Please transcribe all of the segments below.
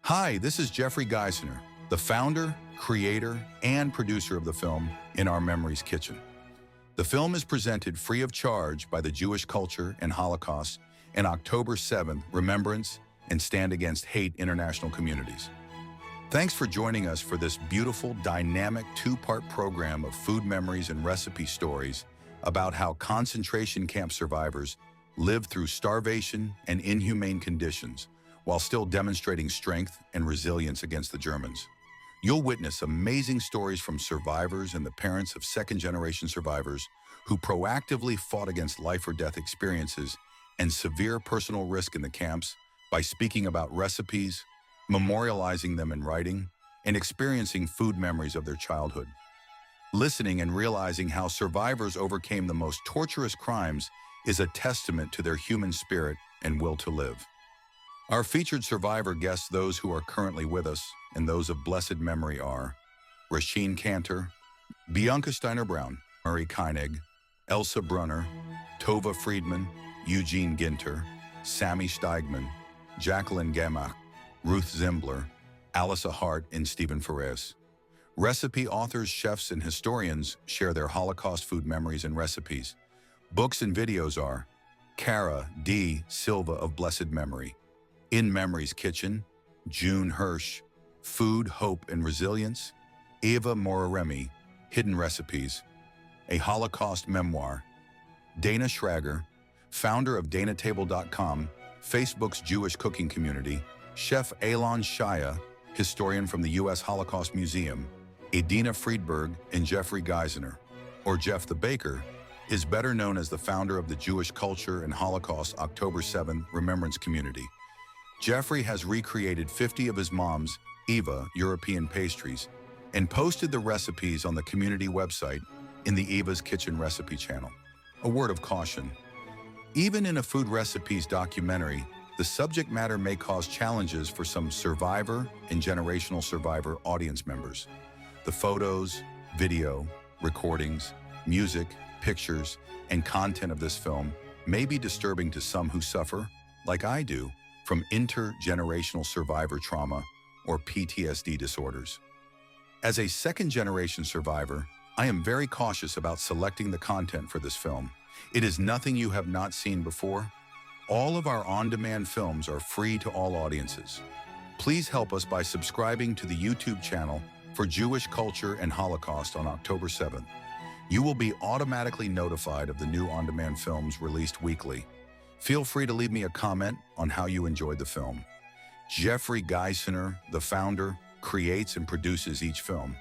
Hi, this is Jeffrey Geisner, the founder, creator, and producer of the film In Our Memories Kitchen. The film is presented free of charge by the Jewish Culture and Holocaust and October 7th Remembrance and Stand Against Hate International Communities. Thanks for joining us for this beautiful, dynamic two-part program of food memories and recipe stories about how concentration camp survivors lived through starvation and inhumane conditions while still demonstrating strength and resilience against the Germans. You'll witness amazing stories from survivors and the parents of second-generation survivors who proactively fought against life-or-death experiences and severe personal risk in the camps by speaking about recipes, memorializing them in writing, and experiencing food memories of their childhood. Listening and realizing how survivors overcame the most torturous crimes is a testament to their human spirit and will to live. Our featured survivor guests, those who are currently with us and those of blessed memory, are Rasheen Cantor, Bianca Steiner-Brown, Marie Koenig, Elsa Brunner, Tova Friedman, Eugene Ginter, Sammy Steigman, Jacqueline Gamach, Ruth Zimbler, Alyssa Hart, and Stephen Ferres. Recipe authors, chefs, and historians share their Holocaust food memories and recipes. Books and videos are Cara D. Silva of Blessed Memory, In Memories Kitchen, June Hirsch, Food, Hope, and Resilience, Eva Moraremi, Hidden Recipes, a Holocaust memoir, Dana Schrager, founder of DanaTable.com, Facebook's Jewish cooking community, Chef Alon Shaya, historian from the U.S. Holocaust Museum, Edina Friedberg, and Jeffrey Geisner, or Jeff the Baker, is better known as the founder of the Jewish Culture and Holocaust October 7th Remembrance Community. Jeffrey has recreated 50 of his mom's, Eva, European pastries and posted the recipes on the community website in the Eva's Kitchen recipe channel. A word of caution: even in a food recipes documentary, the subject matter may cause challenges for some survivor and generational survivor audience members. The photos, video, recordings, music, pictures, and content of this film may be disturbing to some who suffer, like I do, from intergenerational survivor trauma or PTSD disorders. As a second-generation survivor, I am very cautious about selecting the content for this film. It is nothing you have not seen before. All of our on-demand films are free to all audiences. Please help us by subscribing to the YouTube channel for Jewish Culture and Holocaust on October 7th. You will be automatically notified of the new on-demand films released weekly. Feel free to leave me a comment on how you enjoyed the film. Jeffrey Geisner, the founder, creates and produces each film.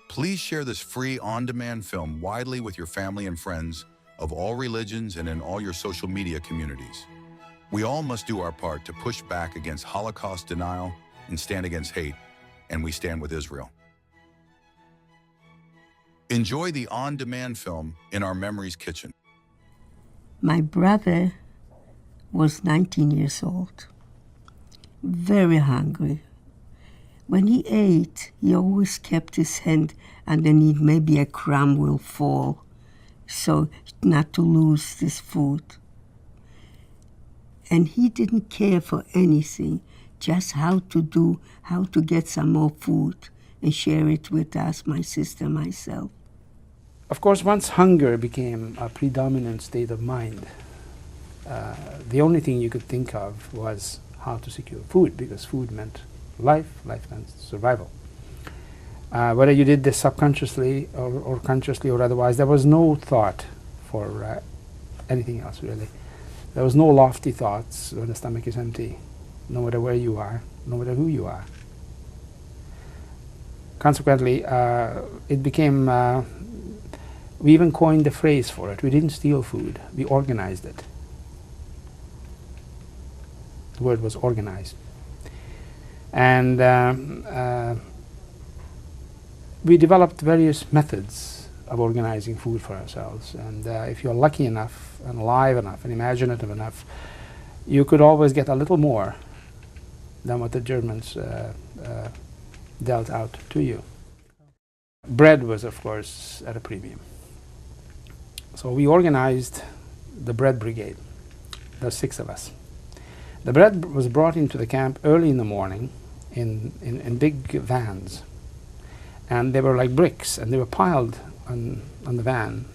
Please share this free on-demand film widely with your family and friends of all religions and in all your social media communities. We all must do our part to push back against Holocaust denial and stand against hate, and we stand with Israel. Enjoy the on-demand film In Our Memories Kitchen. My brother was 19 years old, very hungry. When he ate, he always kept his hand underneath, maybe a crumb will fall, so not to lose this food. And he didn't care for anything, just how to get some more food and share it with us, my sister, myself. Of course, once hunger became a predominant state of mind, the only thing you could think of was how to secure food, because food meant life meant survival. Whether you did this subconsciously or consciously or otherwise, there was no thought for anything else, really. There was no lofty thoughts when the stomach is empty, no matter where you are, no matter who you are. Consequently, it became, we even coined the phrase for it. We didn't steal food, we organized it. The word was organized. And we developed various methods of organizing food for ourselves. And if you're lucky enough and alive enough and imaginative enough, you could always get a little more than what the Germans dealt out to you. Bread was, of course, at a premium. So we organized the bread brigade. There were 6 of us. The bread was brought into the camp early in the morning in big vans. And they were like bricks, and they were piled on the van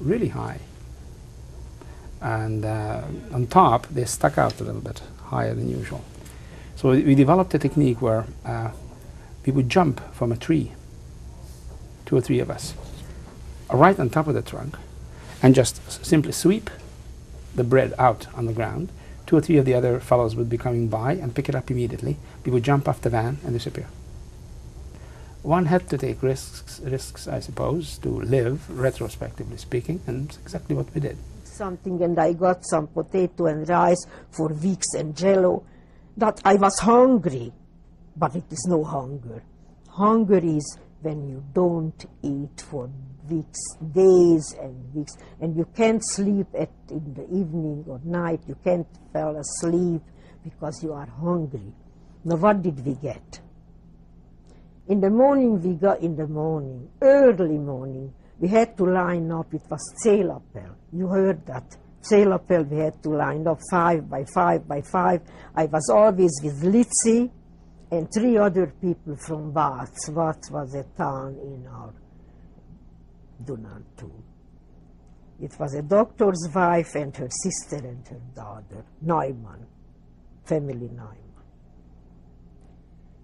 really high. And on top, they stuck out a little bit higher than usual. So we developed a technique where we would jump from a tree, 2 or 3 of us, right on top of the trunk, and just simply sweep the bread out on the ground. 2 or 3 of the other fellows would be coming by and pick it up immediately. We would jump off the van and disappear. One had to take risks, I suppose, to live, retrospectively speaking, and it's exactly what we did. Something, and I got some potato and rice for weeks and jello, that I was hungry, but it is no hunger. Hunger is when you don't eat for weeks, days and weeks, and you can't sleep in the evening or night, you can't fall asleep because you are hungry. Now what did we get? In the morning, early morning, we had to line up. It was Zählappell. You heard that. Zählappell, we had to line up 5 by 5 by 5. I was always with Litzi and 3 other people from Vác. Vác was a town in our Dunan too. It was a doctor's wife and her sister and her daughter, Neumann, family Neumann.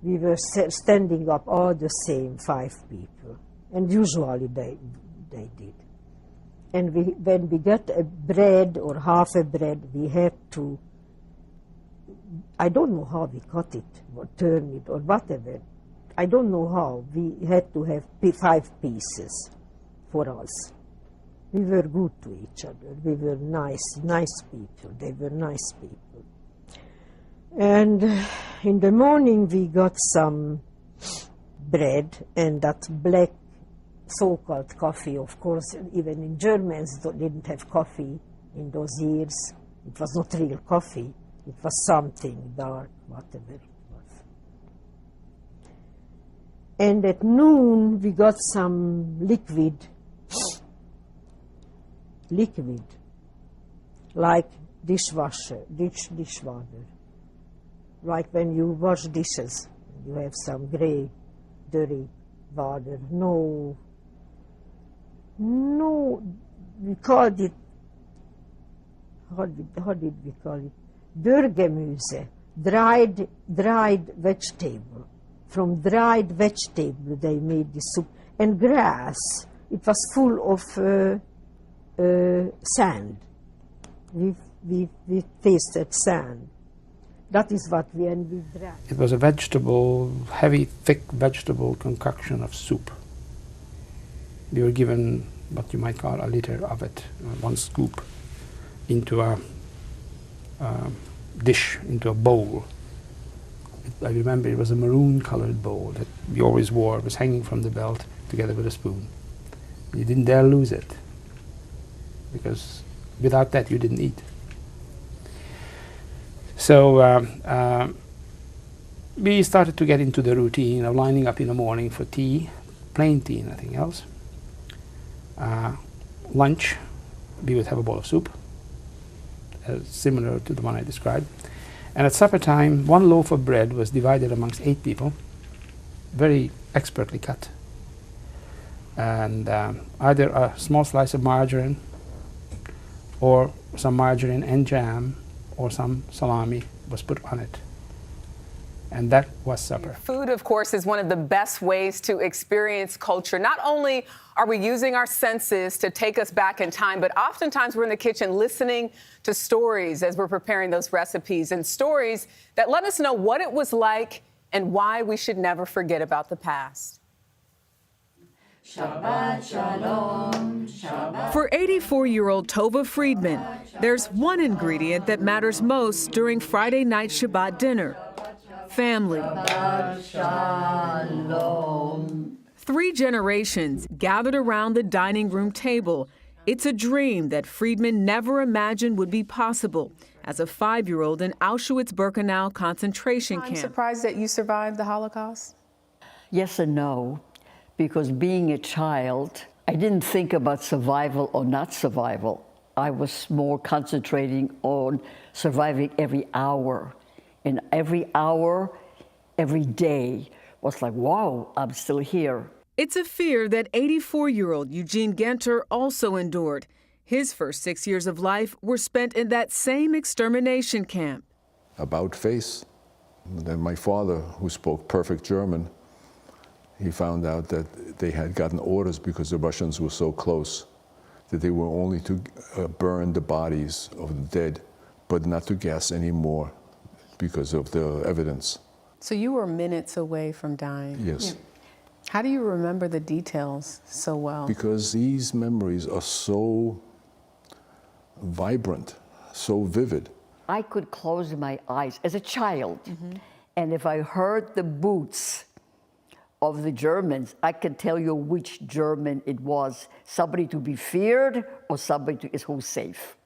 We were standing up all the same 5 people, and usually they did. And when we got a bread or half a bread, we had to, I don't know how we cut it, or turn it, or whatever. I don't know how. We had to have 5 pieces for us. We were good to each other. We were nice people. They were nice people. And in the morning we got some bread and that black so-called coffee. Of course, even in Germans didn't have coffee in those years. It was not real coffee. It was something dark, whatever it was. And at noon we got some liquid, like dishwater. Like when you wash dishes, you have some gray, dirty water. No, we called it, how did we call it? Dörrgemüse, dried vegetable. From dried vegetable they made the soup. And grass, it was full of sand. We tasted sand. That is what we drank. It was a vegetable, heavy, thick vegetable concoction of soup. We were given what you might call a liter of it, 1 scoop, into a dish, into a bowl. I remember it was a maroon-colored bowl that we always wore. It was hanging from the belt together with a spoon. You didn't dare lose it, because without that you didn't eat. So we started to get into the routine of lining up in the morning for tea, plain tea, nothing else. Lunch, we would have a bowl of soup, similar to the one I described. And at supper time, 1 loaf of bread was divided amongst 8 people, very expertly cut. And either a small slice of margarine, or some margarine and jam, or some salami was put on it. And that was supper. Food, of course, is one of the best ways to experience culture. Not only are we using our senses to take us back in time, but oftentimes we're in the kitchen listening to stories as we're preparing those recipes, and stories that let us know what it was like and why we should never forget about the past. Shabbat Shalom, Shabbat. For 84-year-old Tova Friedman, there's one ingredient that matters most during Friday night Shabbat dinner: family. Shabbat Shalom. 3 generations gathered around the dining room table. It's a dream that Friedman never imagined would be possible as a 5-year-old in Auschwitz-Birkenau concentration camp. I'm surprised that you survived the Holocaust. Yes and no, because being a child, I didn't think about survival or not survival. I was more concentrating on surviving every hour. And every hour, every day was like, wow, I'm still here. It's a fear that 84-year-old Eugene Genter also endured. His first 6 years of life were spent in that same extermination camp. About face. Then my father, who spoke perfect German, he found out that they had gotten orders because the Russians were so close that they were only to burn the bodies of the dead, but not to gas anymore because of the evidence. So you were minutes away from dying? Yes. How do you remember the details so well? Because these memories are so vibrant, so vivid. I could close my eyes as a child, and if I heard the boots of the Germans, I could tell you which German it was, somebody to be feared or somebody who's safe.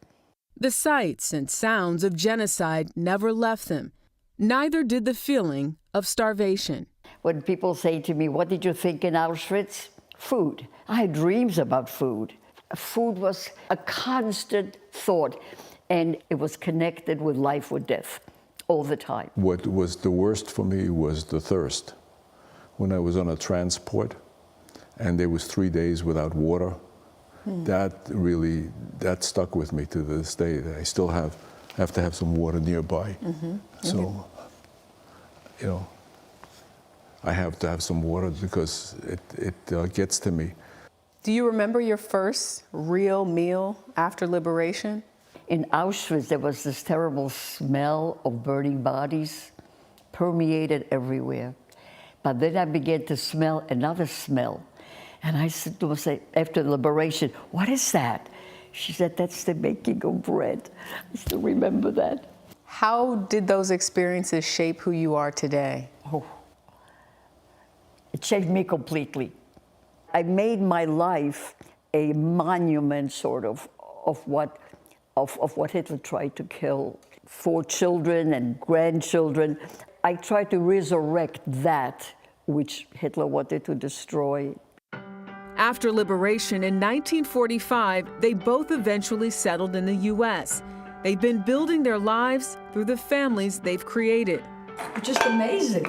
The sights and sounds of genocide never left them. Neither did the feeling of starvation. When people say to me, what did you think in Auschwitz? Food. I had dreams about food. Food was a constant thought, and it was connected with life or death all the time. What was the worst for me was the thirst. When I was on a transport and there was 3 days without water, that stuck with me to this day. I still have to have some water nearby. So, you know, I have to have some water because it gets to me. Do you remember your first real meal after liberation? In Auschwitz, there was this terrible smell of burning bodies permeated everywhere. But then I began to smell another smell. And I said to myself, after the liberation, what is that? She said, that's the making of bread. I still remember that. How did those experiences shape who you are today? Oh, it changed me completely. I made my life a monument, sort of what Hitler tried to kill. 4 children and grandchildren. I tried to resurrect that which Hitler wanted to destroy. After liberation in 1945, they both eventually settled in the U.S. They've been building their lives through the families they've created. Just amazing.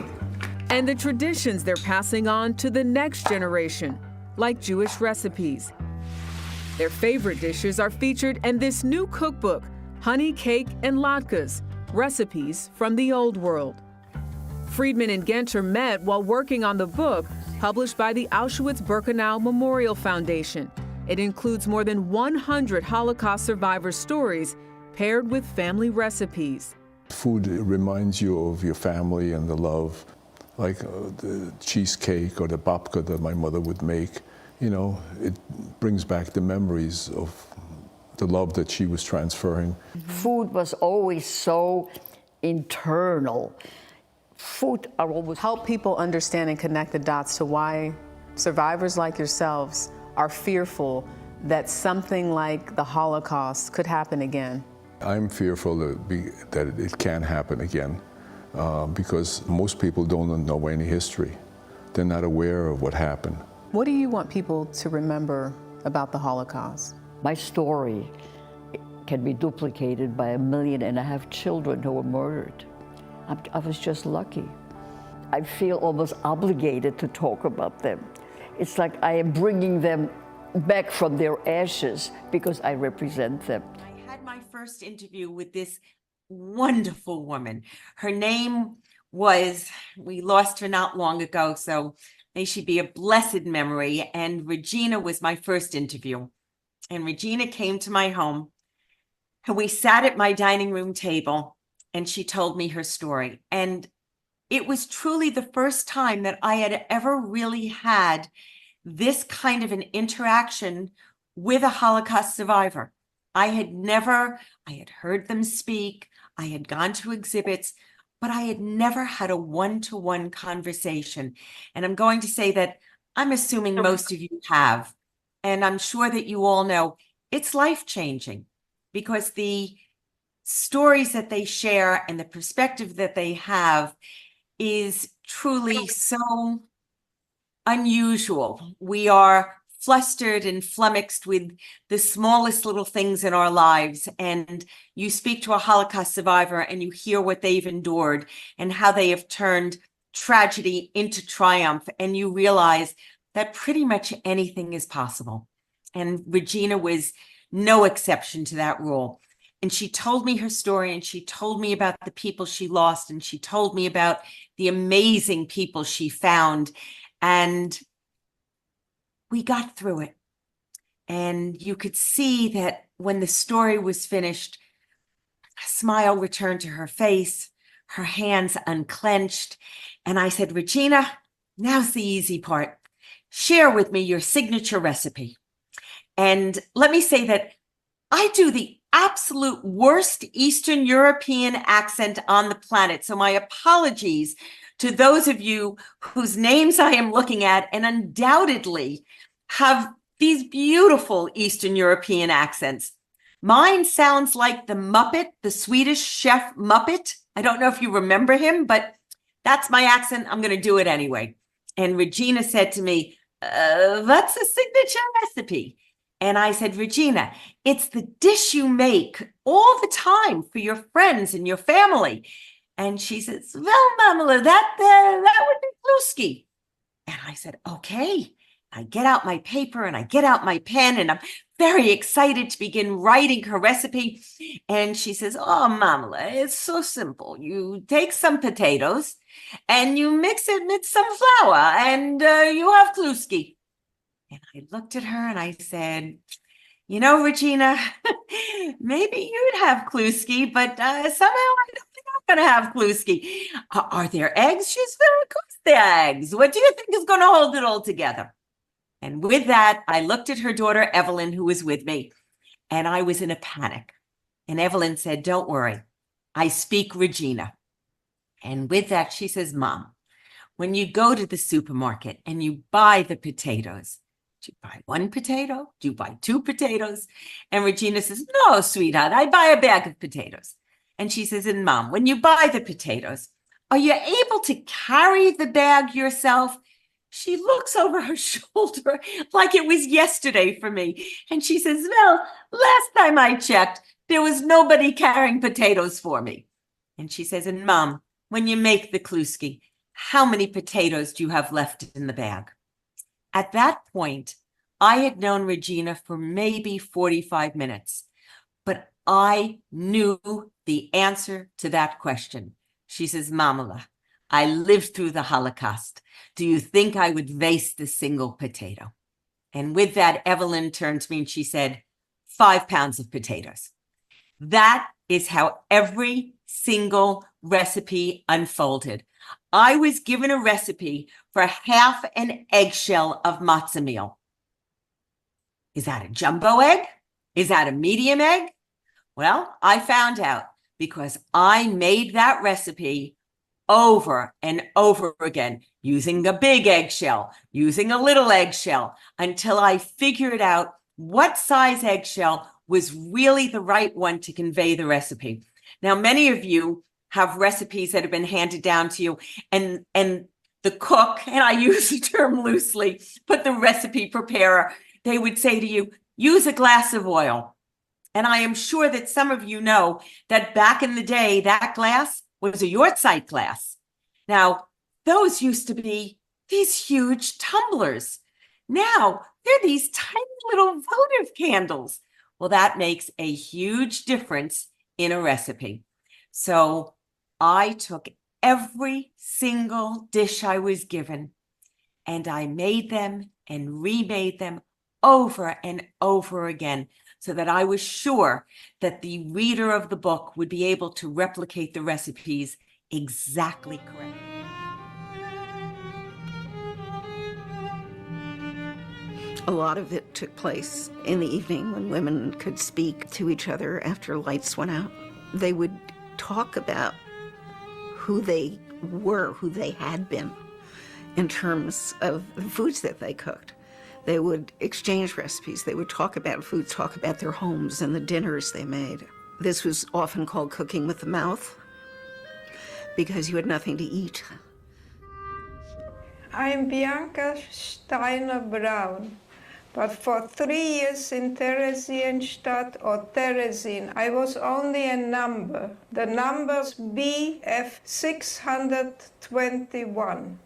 And the traditions they're passing on to the next generation, like Jewish recipes. Their favorite dishes are featured in this new cookbook, Honey Cake and Latkes, Recipes from the Old World. Friedman and Genter met while working on the book, published by the Auschwitz-Birkenau Memorial Foundation. It includes more than 100 Holocaust survivor stories paired with family recipes. Food reminds you of your family and the love, like the cheesecake or the babka that my mother would make. You know, it brings back the memories of the love that she was transferring. Food was always so internal. Food are always... Help people understand and connect the dots to why survivors like yourselves are fearful that something like the Holocaust could happen again. I'm fearful that it can happen again because most people don't know any history. They're not aware of what happened. What do you want people to remember about the Holocaust? My story can be duplicated by 1.5 million children who were murdered. I was just lucky. I feel almost obligated to talk about them. It's like I am bringing them back from their ashes because I represent them. I had my first interview with this wonderful woman. Her name was, we lost her not long ago, so may she be a blessed memory. And Regina was my first interview. And Regina came to my home, and we sat at my dining room table, and she told me her story. And it was truly the first time that I had ever really had this kind of an interaction with a Holocaust survivor. I had heard them speak, I had gone to exhibits, but I had never had a one-to-one conversation. And I'm going to say that I'm assuming most of you have. And I'm sure that you all know it's life-changing because the stories that they share and the perspective that they have is truly so unusual. We are flustered and flummoxed with the smallest little things in our lives. And you speak to a Holocaust survivor and you hear what they've endured and how they have turned tragedy into triumph, and you realize that pretty much anything is possible. And Regina was no exception to that rule. And she told me her story, and she told me about the people she lost, and she told me about the amazing people she found. And we got through it. And you could see that when the story was finished, a smile returned to her face, her hands unclenched. And I said, Regina, now's the easy part. Share with me your signature recipe. And let me say that I do the absolute worst Eastern European accent on the planet. So my apologies to those of you whose names I am looking at and undoubtedly have these beautiful Eastern European accents. Mine sounds like the Muppet, the Swedish chef Muppet. I don't know if you remember him, but that's my accent. I'm going to do it anyway. And Regina said to me, what's a signature recipe? And I said, Regina, it's the dish you make all the time for your friends and your family. And she says, well, Mamala, that would be Kluski. And I said, okay. I get out my paper and I get out my pen, and I'm very excited to begin writing her recipe. And she says, oh, Mamala, it's so simple. You take some potatoes and you mix it with some flour, and you have Kluski. And I looked at her and I said, you know, Regina, maybe you'd have Kluski, but somehow I don't think I'm going to have Kluski. Are there eggs? She said, of course there are eggs. What do you think is going to hold it all together? And with that, I looked at her daughter, Evelyn, who was with me, and I was in a panic. And Evelyn said, don't worry, I speak Regina. And with that, she says, Mom, when you go to the supermarket and you buy the potatoes, do you buy one potato? Do you buy two potatoes? And Regina says, no, sweetheart, I buy a bag of potatoes. And she says, and Mom, when you buy the potatoes, are you able to carry the bag yourself? She looks over her shoulder like it was yesterday for me. And she says, well, last time I checked, there was nobody carrying potatoes for me. And she says, and Mom, when you make the Kluski, how many potatoes do you have left in the bag? At that point, I had known Regina for maybe 45 minutes, but I knew the answer to that question. She says, Mamala, I lived through the Holocaust. Do you think I would waste a single potato? And with that, Evelyn turned to me and she said, 5 pounds of potatoes. That is how every single recipe unfolded. I was given a recipe for half an eggshell of matzah meal. Is that a jumbo egg? Is that a medium egg? Well, I found out because I made that recipe over and over again, using a big eggshell, using a little eggshell, until I figured out what size eggshell was really the right one to convey the recipe. Now, many of you have recipes that have been handed down to you, and the cook, and I use the term loosely, but the recipe preparer, they would say to you, use a glass of oil. And I am sure that some of you know that back in the day, that glass was a Yortzeit glass. Now, those used to be these huge tumblers. Now, they're these tiny little votive candles. Well, that makes a huge difference in a recipe. So I took every single dish I was given and I made them and remade them over and over again, so that I was sure that the reader of the book would be able to replicate the recipes exactly correctly. A lot of it took place in the evening when women could speak to each other after lights went out. They would talk about who they were, who they had been, in terms of the foods that they cooked. They would exchange recipes. They would talk about food, talk about their homes and the dinners they made. This was often called cooking with the mouth because you had nothing to eat. I'm Bianca Steiner Brown. But for 3 years in Theresienstadt or Theresin, I was only a number. The number's BF 621.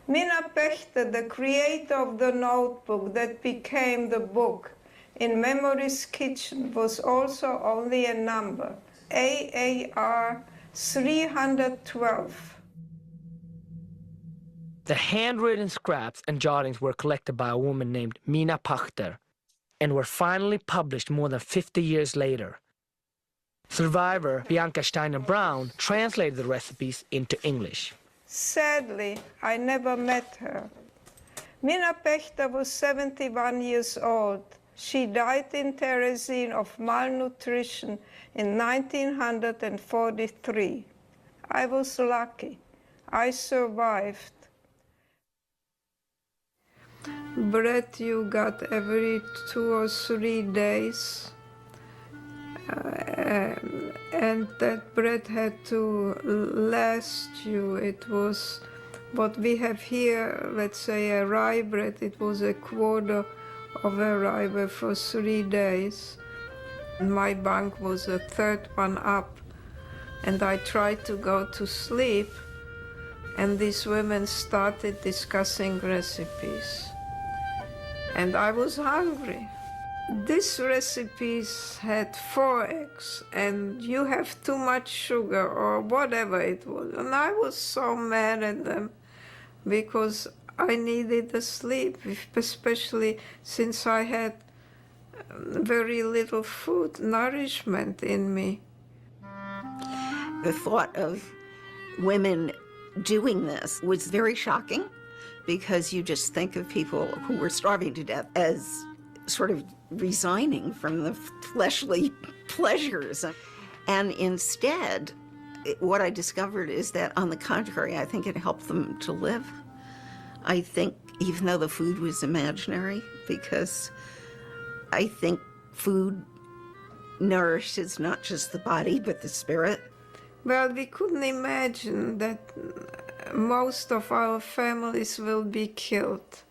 Mina Pechter, the creator of the notebook that became the book, in Memories Kitchen, was also only a number, AAR 312. The handwritten scraps and jottings were collected by a woman named Mina Pachter and were finally published more than 50 years later. Survivor Bianca Steiner-Brown translated the recipes into English. Sadly, I never met her. Mina Pechter was 71 years old. She died in Terezin of malnutrition in 1943. I was lucky. I survived. Bread you got every 2 or 3 days. And that bread had to last you. It was what we have here, let's say a rye bread, it was a quarter of a rye bread for 3 days. My bunk was a third one up, and I tried to go to sleep, and these women started discussing recipes. And I was hungry. These recipes had 4 eggs, and you have too much sugar or whatever it was. And I was so mad at them because I needed the sleep, especially since I had very little food, nourishment in me. The thought of women doing this was very shocking, because you just think of people who were starving to death as sort of resigning from the fleshly pleasures. And instead, what I discovered is that, on the contrary, I think it helped them to live. I think, even though the food was imaginary, because I think food nourishes not just the body, but the spirit. Well, we couldn't imagine that most of our families will be killed.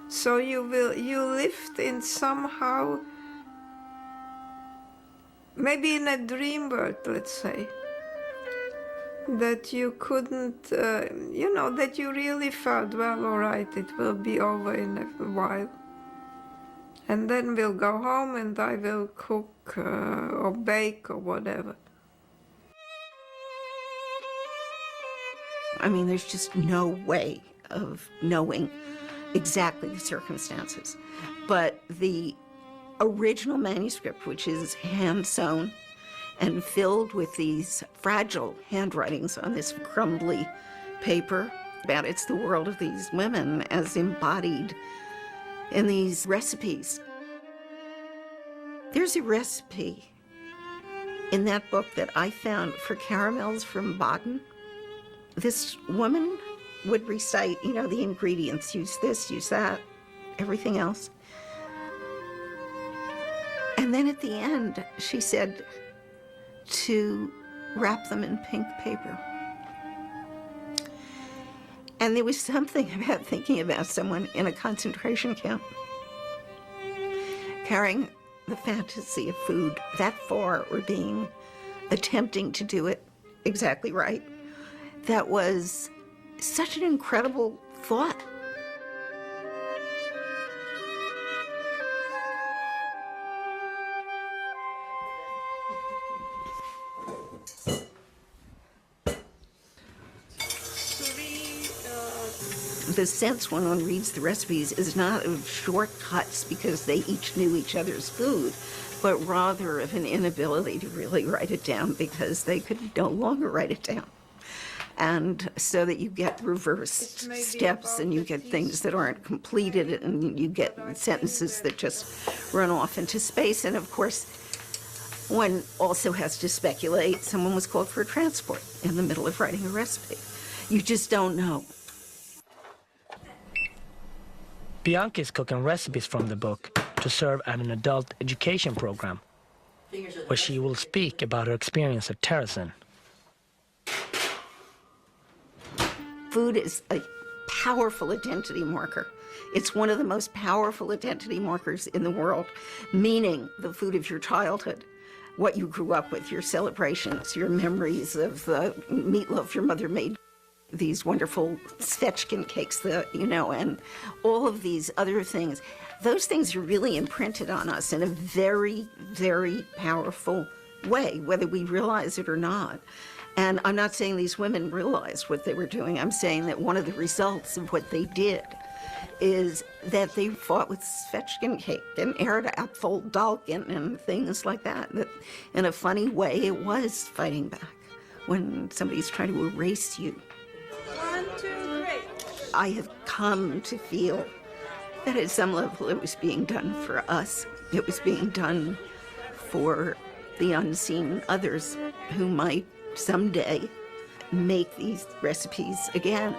So you lived in somehow, maybe in a dream world, let's say, that you couldn't, that you really felt, well, all right, it will be over in a while. And then we'll go home and I will cook or bake or whatever. I mean, there's just no way of knowing exactly the circumstances. But the original manuscript, which is hand-sewn and filled with these fragile handwritings on this crumbly paper, it's the world of these women as embodied in these recipes. There's a recipe in that book that I found for caramels from Baden. This woman would recite, the ingredients, use this, use that, everything else. And then at the end, she said to wrap them in pink paper. And there was something about thinking about someone in a concentration camp, carrying the fantasy of food that far, or attempting to do it exactly right. That was such an incredible thought. The sense when one reads the recipes is not of shortcuts because they each knew each other's food, but rather of an inability to really write it down because they could no longer write it down. And so that you get reversed steps and you get things that aren't completed, and you get sentences that just run off into space. And of course, one also has to speculate. Someone was called for a transport in the middle of writing a recipe. You just don't know. Bianca is cooking recipes from the book to serve at an adult education program, where she will speak about her experience at Terezin. Food is a powerful identity marker. It's one of the most powerful identity markers in the world, meaning the food of your childhood, what you grew up with, your celebrations, your memories of the meatloaf your mother made, these wonderful Svechkin cakes, and all of these other things. Those things are really imprinted on us in a very, very powerful way, whether we realize it or not. And I'm not saying these women realized what they were doing. I'm saying that one of the results of what they did is that they fought with Svechkin cake and Erdapfeldalken and things like that. That in a funny way, it was fighting back when somebody's trying to erase you. 1, 2, 3. I have come to feel that at some level it was being done for us. It was being done for the unseen others who might someday make these recipes again.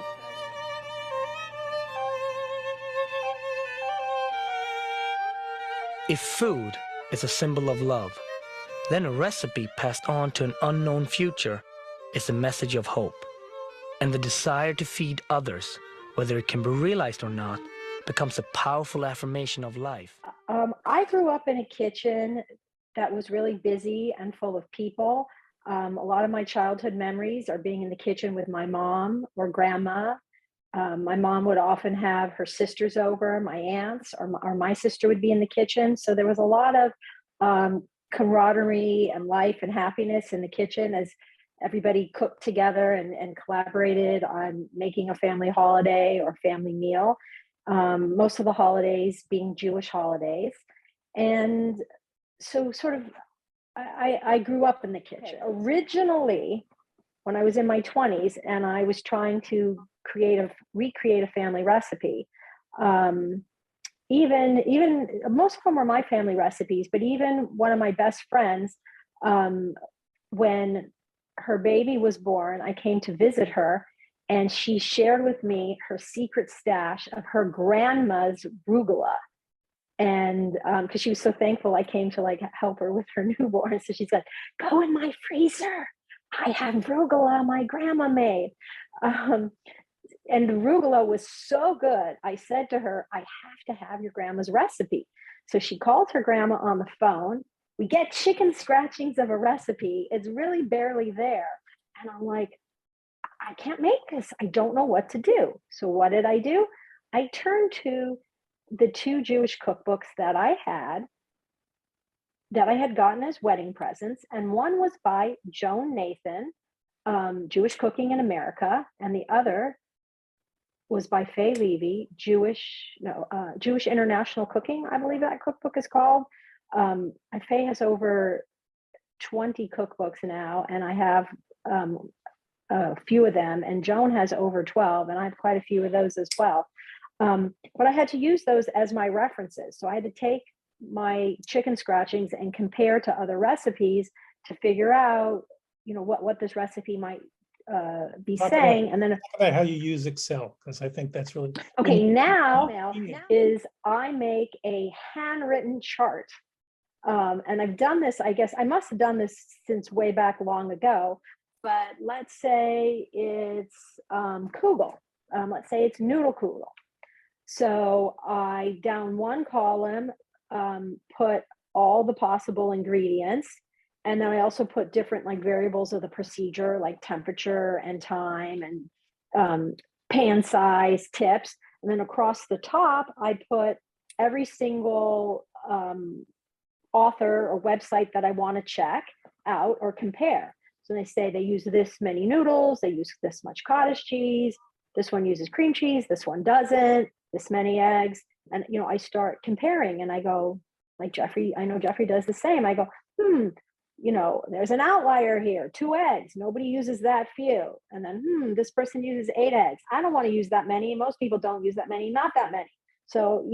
If food is a symbol of love, then a recipe passed on to an unknown future is a message of hope. And the desire to feed others, whether it can be realized or not, becomes a powerful affirmation of life. I grew up in a kitchen that was really busy and full of people. A lot of my childhood memories are being in the kitchen with my mom or grandma. My mom would often have her sisters over, my aunts, or my sister would be in the kitchen. So there was a lot of camaraderie and life and happiness in the kitchen as everybody cooked together and collaborated on making a family holiday or family meal. Most of the holidays being Jewish holidays. And so sort of, I grew up in the kitchen. Originally, when I was in my 20s and I was trying to recreate a family recipe, even most of them were my family recipes, but even one of my best friends, when her baby was born, I came to visit her and she shared with me her secret stash of her grandma's rugula. And because she was so thankful I came to help her with her newborn. So she's like, go in my freezer. I have rugula my grandma made. And the rugula was so good. I said to her, I have to have your grandma's recipe. So she called her grandma on the phone. We get chicken scratchings of a recipe. It's really barely there. And I'm like, I can't make this. I don't know what to do. So what did I do? I turned to the 2 Jewish cookbooks that I had gotten as wedding presents. And one was by Joan Nathan, Jewish Cooking in America. And the other was by Faye Levy, Jewish International Cooking, I believe that cookbook is called. Faye has over 20 cookbooks now, and I have a few of them, and Joan has over 12, and I have quite a few of those as well. But I had to use those as my references. So I had to take my chicken scratchings and compare to other recipes to figure out, what this recipe might be saying. And then talk about how you use Excel, because I think that's really okay. Now is I make a handwritten chart, and I've done this. I guess I must have done this since way back long ago. But let's say it's kugel. Let's say it's noodle kugel. So I down one column put all the possible ingredients. And then I also put different variables of the procedure, like temperature and time and pan size, tips. And then across the top, I put every single author or website that I want to check out or compare. So they say they use this many noodles, they use this much cottage cheese, this one uses cream cheese, this one doesn't, this many eggs. And, I start comparing and I go, like Jeffrey, I know Jeffrey does the same. I go, there's an outlier here, 2 eggs. Nobody uses that few. And then, this person uses 8 eggs. I don't want to use that many. Most people don't use that many, not that many. So,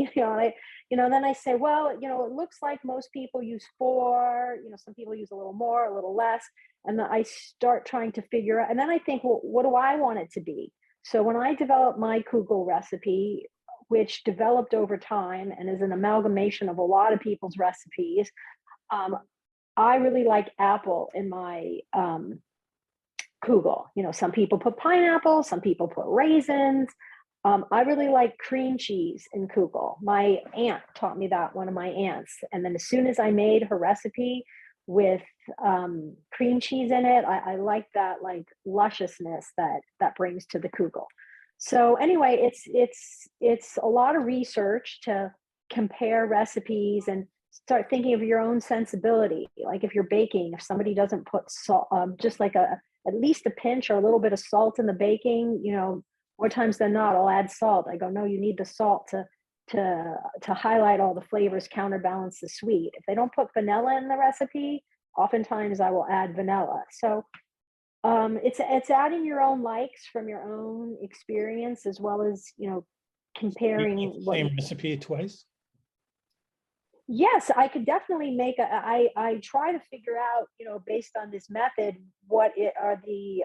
then I say, well, it looks like most people use 4, some people use a little more, a little less. And then I start trying to figure out, and then I think, well, what do I want it to be? So when I developed my kugel recipe, which developed over time and is an amalgamation of a lot of people's recipes, I really like apple in my kugel. Some people put pineapple, some people put raisins. I really like cream cheese in kugel. My aunt taught me that, one of my aunts. And then as soon as I made her recipe with cream cheese in it, I like that like lusciousness that brings to the kugel. So anyway, it's a lot of research to compare recipes and start thinking of your own sensibility. Like if you're baking, if somebody doesn't put salt, just like at least a pinch or a little bit of salt in the baking, you know, more times than not, I'll add salt. I go, no, you need the salt to highlight all the flavors, counterbalance the sweet. If they don't put vanilla in the recipe, oftentimes I will add vanilla. So it's adding your own likes from your own experience, as well as, you know, comparing You make the what. same recipe twice? Yes, I could definitely make I try to figure out, you know, based on this method, what are the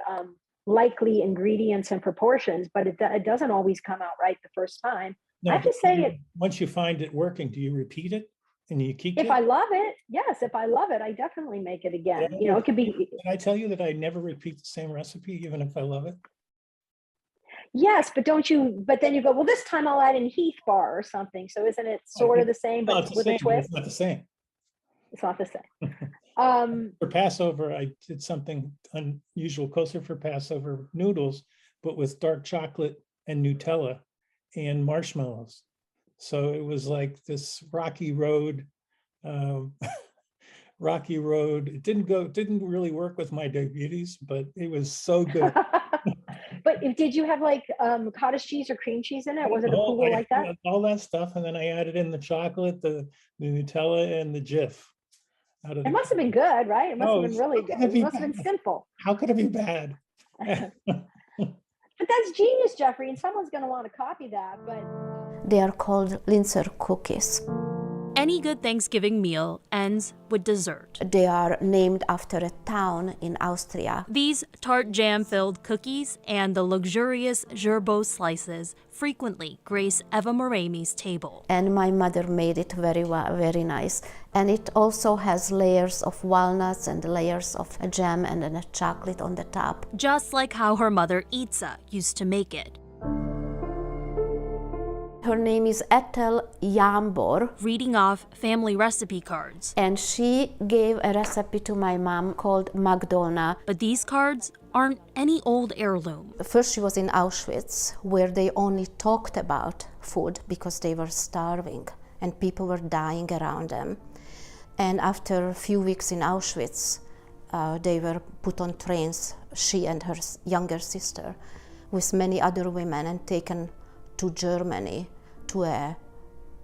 likely ingredients and proportions, but it doesn't always come out right the first time. I No, have to say it. once you find it working, do you repeat it and you keep If it? I love it, yes, if I love it, I definitely make it again. You know, it could be. Can I tell you that I never repeat the same recipe, even if I love it? Yes, but then you go, well, this time I'll add in Heath bar or something. So isn't it sort of the same, No, but it's the with same, a but twist? it's not the same. It's not the same. For Passover, I did something unusual, closer for Passover noodles, but with dark chocolate and Nutella and marshmallows. So it was like this rocky road. Rocky road. It didn't really work with my diabetes, but it was so good. But did you have like cottage cheese or cream cheese in it? Was it a kugel like that? All that stuff, and then I added in the chocolate, the Nutella, and the Jif. It must have been good, right? It must have been really good. It must have been simple. How could it be bad? But that's genius, Jeffrey, and someone's going to want to copy that. But they are called Linzer cookies. Any good Thanksgiving meal ends with dessert. They are named after a town in Austria. These tart jam-filled cookies and the luxurious gerbeau slices frequently grace Eva Morami's table. And my mother made it very well, very nice. And it also has layers of walnuts and layers of jam and then a chocolate on the top. Just like how her mother Itza used to make it. Her name is Ethel Jambor. Reading off family recipe cards. And she gave a recipe to my mom called Magdona. But these cards aren't any old heirloom. First she was in Auschwitz, where they only talked about food because they were starving and people were dying around them. And after a few weeks in Auschwitz, they were put on trains, she and her younger sister, with many other women, and taken to Germany, to a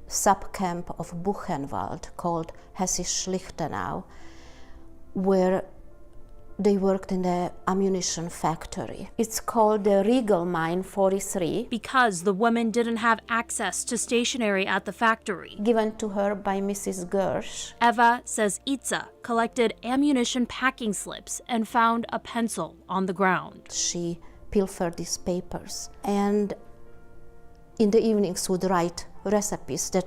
sub-camp of Buchenwald called Hessisch-Lichtenau, where they worked in the ammunition factory. It's called the Regal Mine 43. Because the woman didn't have access to stationery at the factory. Given to her by Mrs. Gersh. Eva says Itza collected ammunition packing slips and found a pencil on the ground. She pilfered these papers, and in the evenings would write recipes that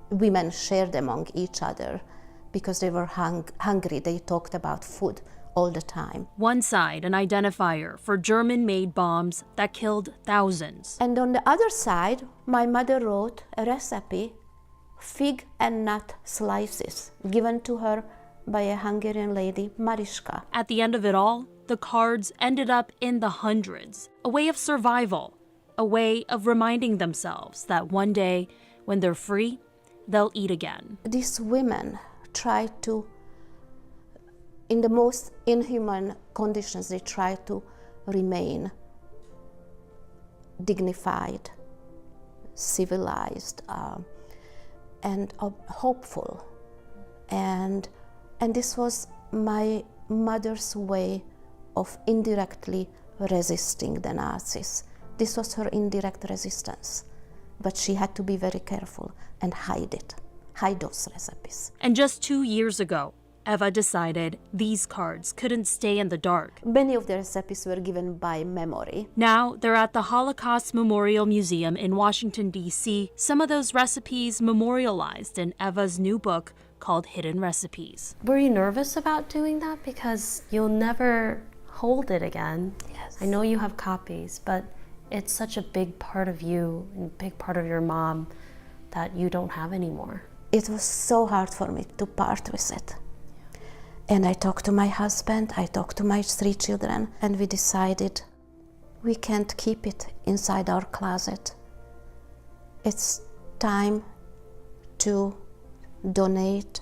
women shared among each other because they were hungry. They talked about food all the time. One side, an identifier for German-made bombs that killed thousands. And on the other side, my mother wrote a recipe, fig and nut slices, given to her by a Hungarian lady, Mariska. At the end of it all, the cards ended up in the hundreds, a way of survival. A way of reminding themselves that one day, when they're free, they'll eat again. These women try to, in the most inhuman conditions, they try to remain dignified, civilized, and hopeful. And this was my mother's way of indirectly resisting the Nazis. This was her indirect resistance, but she had to be very careful and hide those recipes. And just 2 years ago, Eva decided these cards couldn't stay in the dark. Many of the recipes were given by memory. Now they're at the Holocaust Memorial Museum in Washington, D.C., some of those recipes memorialized in Eva's new book called Hidden Recipes. Were you nervous about doing that? Because you'll never hold it again. Yes. I know you have copies, but It's such a big part of you and a big part of your mom that you don't have anymore. It was so hard for me to part with it. And I talked to my husband, I talked to my 3 children, and we decided we can't keep it inside our closet. It's time to donate,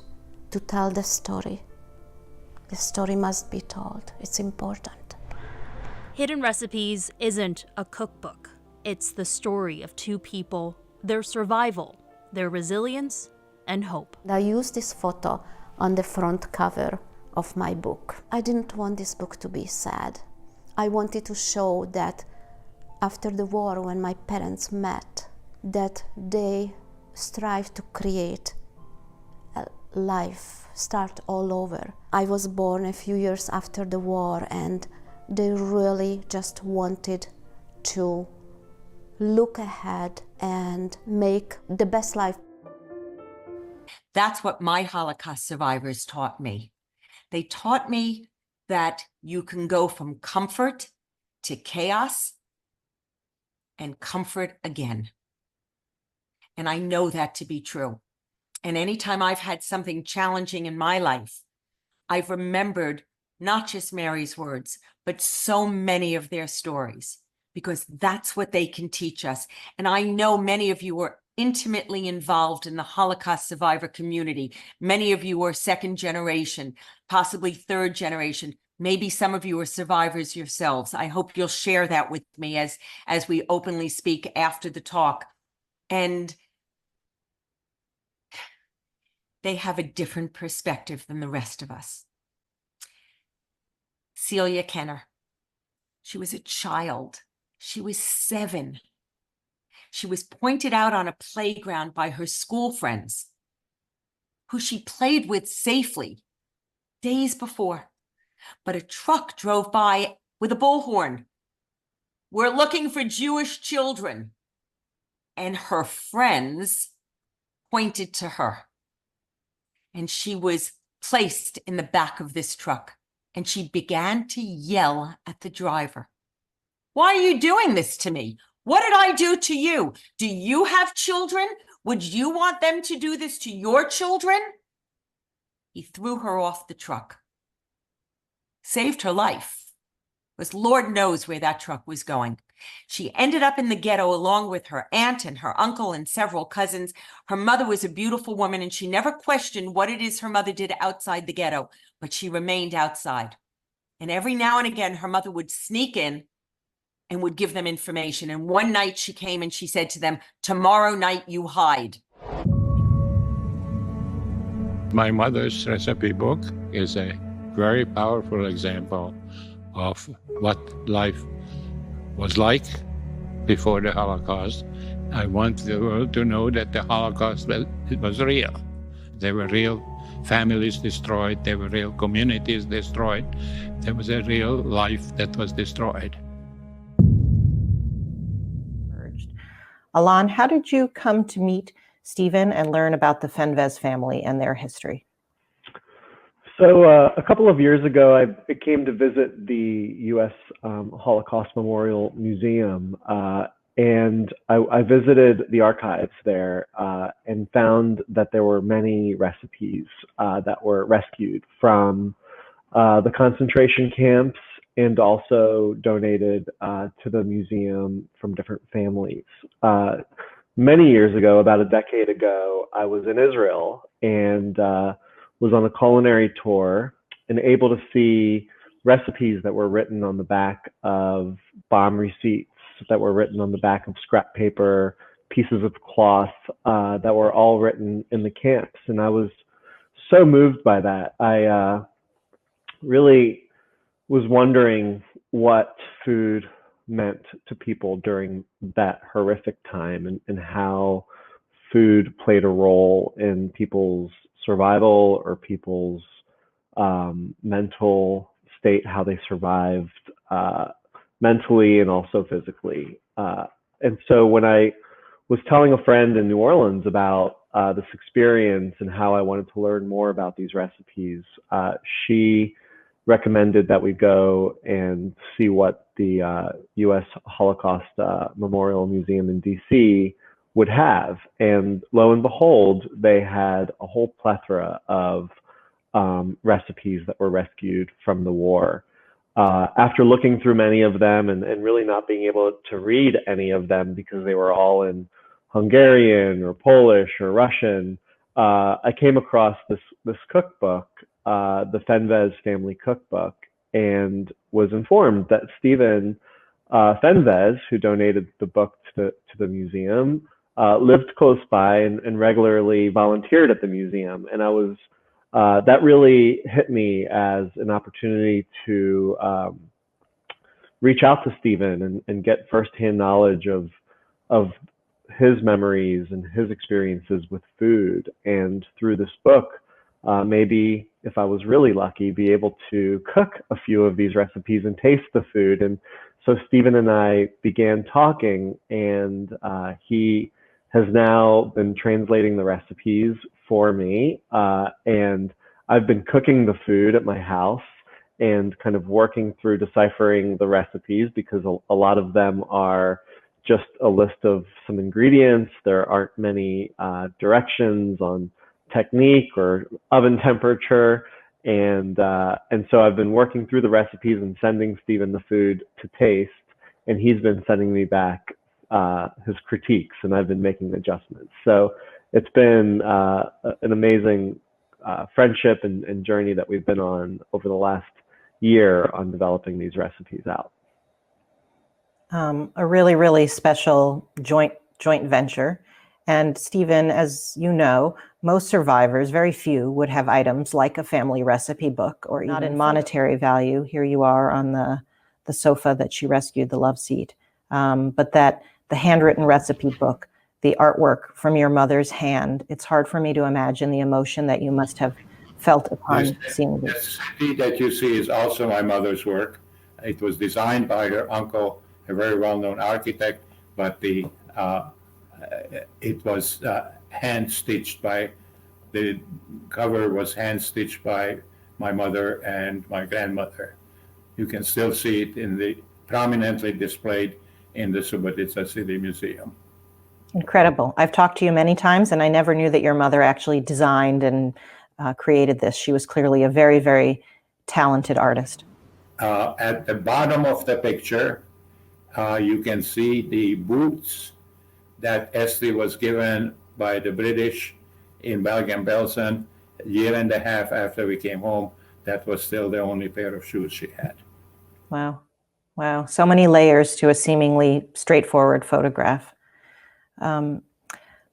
to tell the story. The story must be told. It's important. Hidden Recipes isn't a cookbook. It's the story of 2 people, their survival, their resilience, and hope. I used this photo on the front cover of my book. I didn't want this book to be sad. I wanted to show that after the war, when my parents met, that they strive to create a life, start all over. I was born a few years after the war, and they really just wanted to look ahead and make the best life. That's what my Holocaust survivors taught me. They taught me that you can go from comfort to chaos and comfort again. And I know that to be true. And anytime I've had something challenging in my life, I've remembered not just Mary's words, but so many of their stories, because that's what they can teach us. And I know many of you are intimately involved in the Holocaust survivor community. Many of you are 2nd generation, possibly 3rd generation. Maybe some of you are survivors yourselves. I hope you'll share that with me as we openly speak after the talk. And they have a different perspective than the rest of us. Celia Kenner, she was a child. She was 7. She was pointed out on a playground by her school friends, who she played with safely days before. But a truck drove by with a bullhorn. "We're looking for Jewish children." And her friends pointed to her. And she was placed in the back of this truck. And she began to yell at the driver. "Why are you doing this to me? What did I do to you? Do you have children? Would you want them to do this to your children?" He threw her off the truck. Saved her life, because Lord knows where that truck was going. She ended up in the ghetto along with her aunt and her uncle and several cousins. Her mother was a beautiful woman, and she never questioned what it is her mother did outside the ghetto, but she remained outside. And every now and again, her mother would sneak in and would give them information. And one night she came and she said to them, "Tomorrow night you hide." My mother's recipe book is a very powerful example of what life was like before the Holocaust. I want the world to know that the Holocaust, well, it was real. There were real families destroyed. There were real communities destroyed. There was a real life that was destroyed. Alon, how did you come to meet Stephen and learn about the Fenves family and their history? So a couple of years ago, I came to visit the U.S. Holocaust Memorial Museum, and I visited the archives there and found that there were many recipes that were rescued from the concentration camps and also donated to the museum from different families. Many years ago, about a decade ago, I was in Israel and was on a culinary tour and able to see recipes that were written on the back of bomb receipts, that were written on the back of scrap paper, pieces of cloth that were all written in the camps. And I was so moved by that. I really was wondering what food meant to people during that horrific time, and how food played a role in people's survival or people's mental state, how they survived mentally and also physically. And so when I was telling a friend in New Orleans about this experience and how I wanted to learn more about these recipes, she recommended that we go and see what the U.S. Holocaust Memorial Museum in D.C. would have. And lo and behold, they had a whole plethora of recipes that were rescued from the war. After looking through many of them and really not being able to read any of them because they were all in Hungarian or Polish or Russian, I came across this cookbook, the Fenves Family Cookbook, and was informed that Stephen Fenves, who donated the book to the museum, lived close by and regularly volunteered at the museum. And I was that really hit me as an opportunity to reach out to Stephen and get firsthand knowledge of his memories and his experiences with food. And through this book, maybe if I was really lucky, be able to cook a few of these recipes and taste the food. And so Stephen and I began talking, and he has now been translating the recipes for me. And I've been cooking the food at my house and kind of working through deciphering the recipes, because a lot of them are just a list of some ingredients. There aren't many directions on technique or oven temperature. And so I've been working through the recipes and sending Stephen the food to taste, and he's been sending me back his critiques, and I've been making adjustments. So it's been an amazing friendship and journey that we've been on over the last year on developing these recipes out. A really, really special joint venture. And Stephen, as you know, most survivors, very few, would have items like a family recipe book or even not in monetary value. Here you are on the sofa that she rescued, the love seat. But that the handwritten recipe book, the artwork from your mother's hand, it's hard for me to imagine the emotion that you must have felt upon seeing this. This recipe that you see is also my mother's work. It was designed by her uncle, a very well-known architect, but it was hand-stitched the cover was hand-stitched by my mother and my grandmother. You can still see it prominently displayed in the Subotica City Museum. Incredible. I've talked to you many times, and I never knew that your mother actually designed and created this. She was clearly a very, very talented artist. At the bottom of the picture, you can see the boots that Esther was given by the British in Bergen-Belsen a year and a half after we came home. That was still the only pair of shoes she had. Wow. Wow. So many layers to a seemingly straightforward photograph. But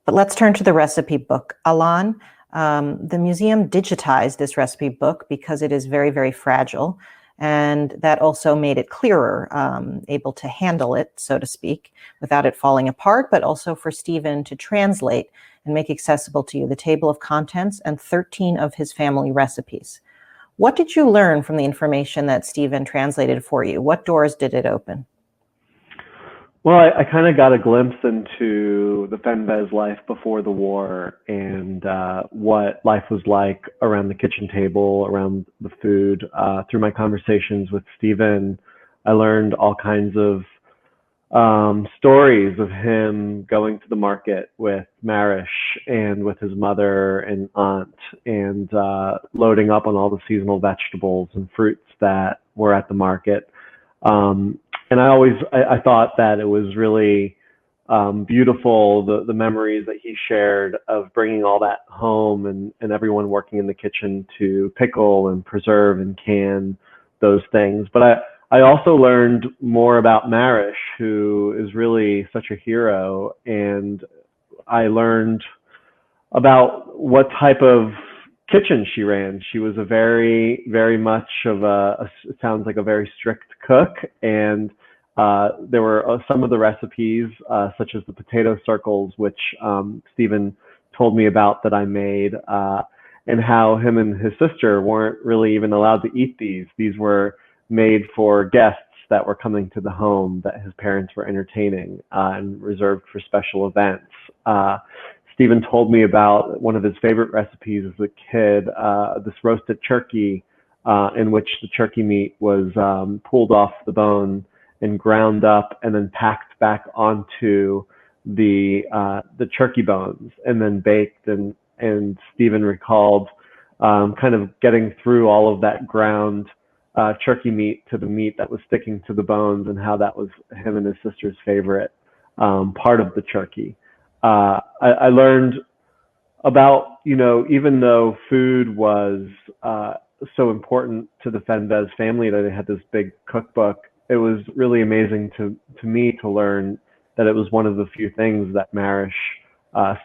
let's turn to the recipe book. Alan, the museum digitized this recipe book because it is very, very fragile. And that also made it clearer, able to handle it, so to speak, without it falling apart, but also for Stephen to translate and make accessible to you the table of contents and 13 of his family recipes. What did you learn from the information that Stephen translated for you? What doors did it open? Well, I kind of got a glimpse into the Fenves life before the war and what life was like around the kitchen table, around the food. Through my conversations with Stephen, I learned all kinds of stories of him going to the market with Marish and with his mother and aunt, and loading up on all the seasonal vegetables and fruits that were at the market. And I thought that it was really beautiful, the memories that he shared of bringing all that home and everyone working in the kitchen to pickle and preserve and can those things. But I also learned more about Marish, who is really such a hero. And I learned about what type of kitchen she ran. She was a very, very much of it sounds like a very strict cook. And there were some of the recipes, such as the potato circles, which Stephen told me about that I made, and how him and his sister weren't really even allowed to eat these. These were made for guests that were coming to the home that his parents were entertaining and reserved for special events. Stephen told me about one of his favorite recipes as a kid, this roasted turkey in which the turkey meat was pulled off the bone and ground up and then packed back onto the turkey bones and then baked. And Stephen recalled kind of getting through all of that ground turkey meat to the meat that was sticking to the bones, and how that was him and his sister's favorite part of the turkey. I learned about, even though food was so important to the Fenves family, that they had this big cookbook, it was really amazing to me to learn that it was one of the few things that Marish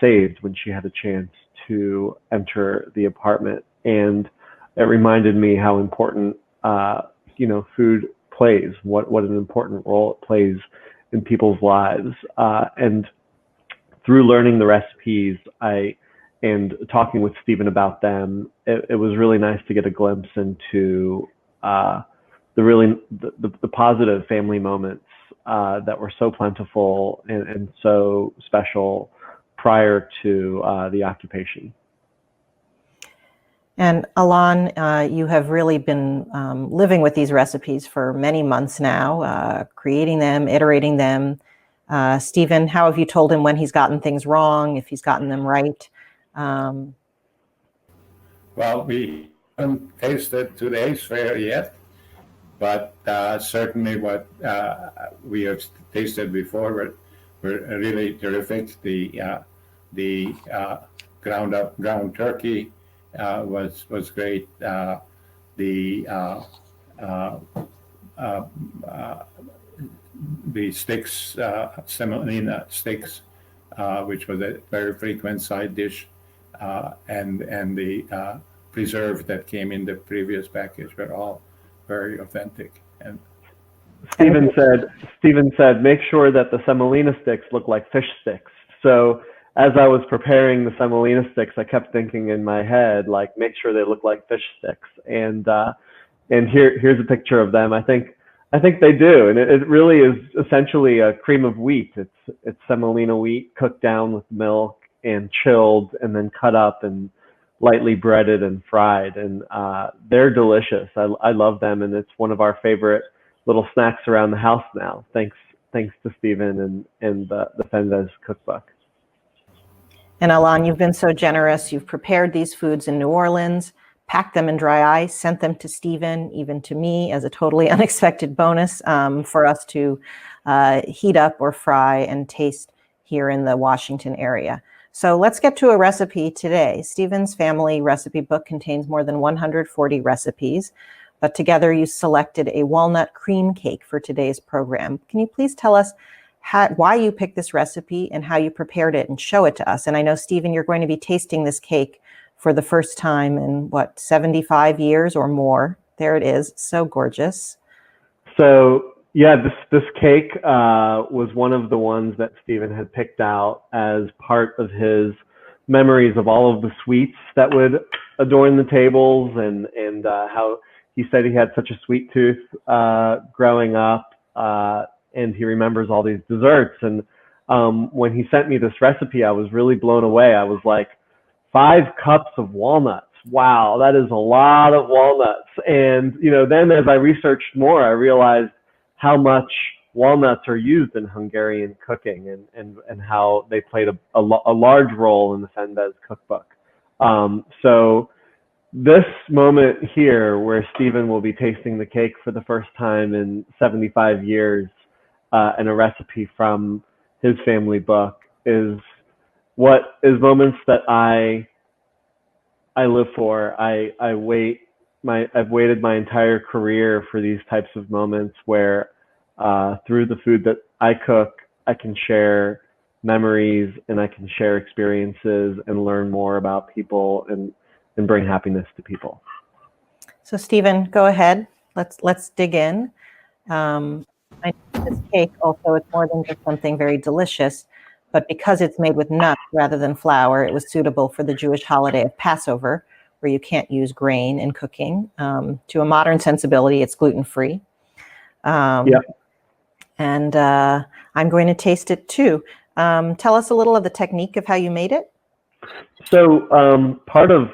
saved when she had a chance to enter the apartment. And it reminded me how important, food plays, what an important role it plays in people's lives. And through learning the recipes, and talking with Stephen about them, it was really nice to get a glimpse into the positive family moments that were so plentiful and so special prior to the occupation. And Alon, you have really been living with these recipes for many months now, creating them, iterating them. Stephen, how have you told him when he's gotten things wrong, if he's gotten them right? Well, we haven't tasted today's fare yet, but certainly what we have tasted before were really terrific. The ground turkey was great. The sticks, semolina sticks, which was a very frequent side dish, and the preserve that came in the previous package were all very authentic. And Stephen said, make sure that the semolina sticks look like fish sticks. So as I was preparing the semolina sticks, I kept thinking in my head, like, make sure they look like fish sticks. And here's a picture of them. I think they do, and it really is essentially a cream of wheat. It's semolina wheat cooked down with milk and chilled, and then cut up and lightly breaded and fried, and they're delicious. I love them, and it's one of our favorite little snacks around the house now. Thanks to Stephen and the Fenves cookbook. And Alon, you've been so generous. You've prepared these foods in New Orleans, packed them in dry ice, sent them to Stephen, even to me, as a totally unexpected bonus for us to heat up or fry and taste here in the Washington area. So let's get to a recipe today. Stephen's family recipe book contains more than 140 recipes, but together you selected a walnut cream cake for today's program. Can you please tell us why you picked this recipe and how you prepared it, and show it to us? And I know, Stephen, you're going to be tasting this cake for the first time in 75 years or more. There it is, so gorgeous. So yeah, this cake was one of the ones that Stephen had picked out as part of his memories of all of the sweets that would adorn the tables, and how he said he had such a sweet tooth growing up, and he remembers all these desserts. And when he sent me this recipe, I was really blown away. I was like, 5 cups of walnuts. Wow, that is a lot of walnuts. And then as I researched more, I realized how much walnuts are used in Hungarian cooking, and how they played a large role in the Fenves cookbook. So this moment here, where Stephen will be tasting the cake for the first time in 75 years, and a recipe from his family book, is what is moments that I live for. I've waited my entire career for these types of moments where through the food that I cook, I can share memories, and I can share experiences and learn more about people, and bring happiness to people. So Stephen, go ahead. Let's dig in. I know this cake also, it's more than just something very delicious, but because it's made with nuts rather than flour, it was suitable for the Jewish holiday of Passover, where you can't use grain in cooking. To a modern sensibility, it's gluten-free. And I'm going to taste it too. Tell us a little of the technique of how you made it. So part of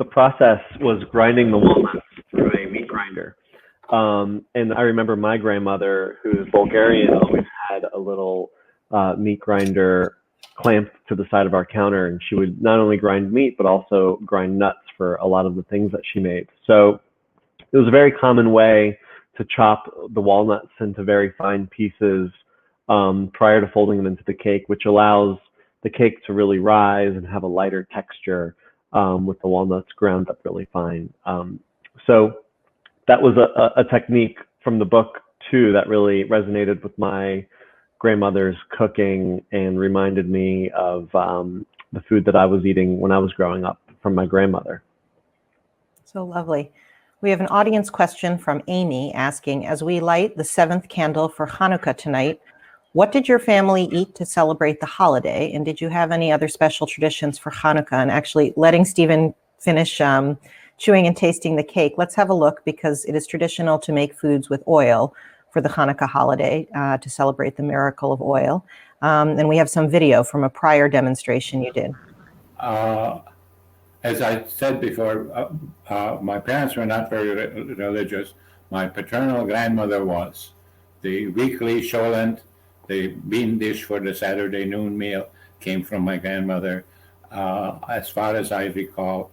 the process was grinding the walnuts through a meat grinder. And I remember my grandmother, who's Bulgarian, always had a little meat grinder clamped to the side of our counter, and she would not only grind meat but also grind nuts for a lot of the things that she made. So it was a very common way to chop the walnuts into very fine pieces prior to folding them into the cake, which allows the cake to really rise and have a lighter texture with the walnuts ground up really fine. So that was a technique from the book too that really resonated with my grandmother's cooking and reminded me of the food that I was eating when I was growing up from my grandmother. So lovely. We have an audience question from Amy asking, as we light the 7th candle for Hanukkah tonight, what did your family eat to celebrate the holiday? And did you have any other special traditions for Hanukkah? And actually letting Stephen finish chewing and tasting the cake, let's have a look, because it is traditional to make foods with oil for the Hanukkah holiday to celebrate the miracle of oil. And we have some video from a prior demonstration you did. As I said before, my parents were not very religious. My paternal grandmother was. The weekly sholent, the bean dish for the Saturday noon meal, came from my grandmother. As far as I recall,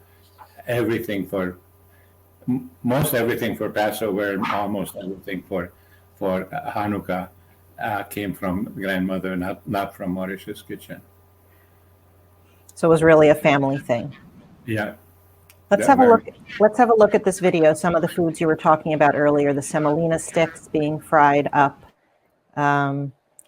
most everything for Passover and almost everything for Hanukkah came from grandmother, not from Mauritius Kitchen. So it was really a family thing. Yeah. Let's have a look. Let's have a look at this video. Some of the foods you were talking about earlier, the semolina sticks being fried up.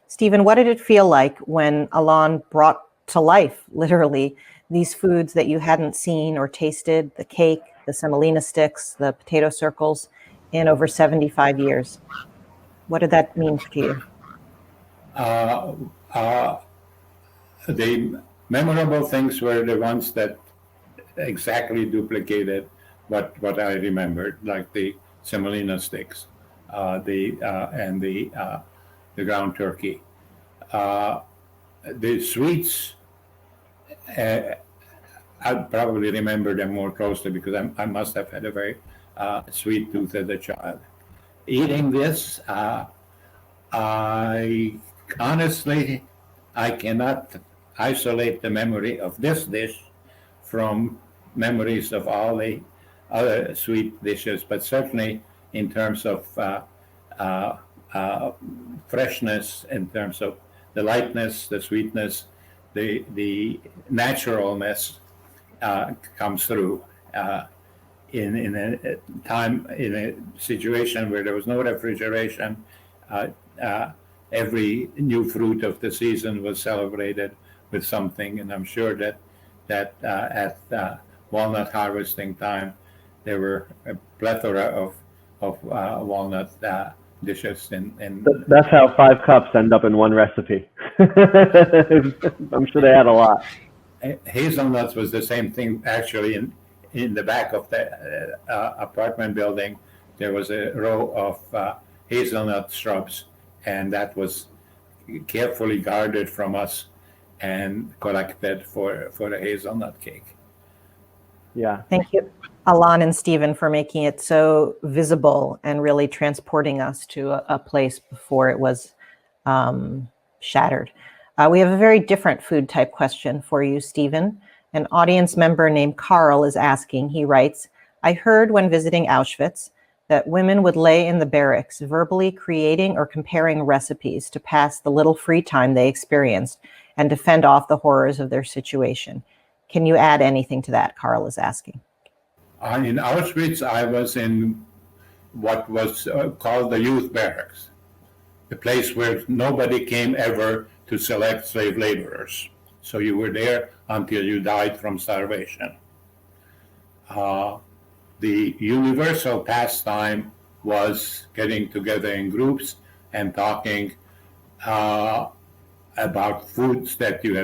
Stephen, what did it feel like when Alon brought to life, literally, these foods that you hadn't seen or tasted, the cake, the semolina sticks, the potato circles, in over 75 years? What did that mean to you? The memorable things were the ones that exactly duplicated what I remembered, like the semolina sticks, and the ground turkey. The sweets, I probably remember them more closely because I must have had a very sweet tooth as a child. Eating this, I honestly, I cannot isolate the memory of this dish from memories of all the other sweet dishes, but certainly in terms of freshness, in terms of the lightness, the sweetness, the naturalness comes through in a time, in a situation where there was no refrigeration. Every new fruit of the season was celebrated with something, and I'm sure that at walnut harvesting time, there were a plethora of walnut dishes. That's how 5 cups end up in one recipe. I'm sure they had a lot. Hazelnuts was the same thing, actually. In the back of the apartment building, there was a row of hazelnut shrubs, and that was carefully guarded from us and collected for a hazelnut cake. Yeah. Thank you, Alon and Stephen, for making it so visible and really transporting us to a place before it was shattered. We have a very different food type question for you, Stephen. An audience member named Carl is asking, he writes, I heard when visiting Auschwitz that women would lay in the barracks verbally creating or comparing recipes to pass the little free time they experienced and to fend off the horrors of their situation. Can you add anything to that? Carl is asking. In Auschwitz, I was in what was called the youth barracks, the place where nobody came ever to select slave laborers. So you were there until you died from starvation. The universal pastime was getting together in groups and talking about foods that you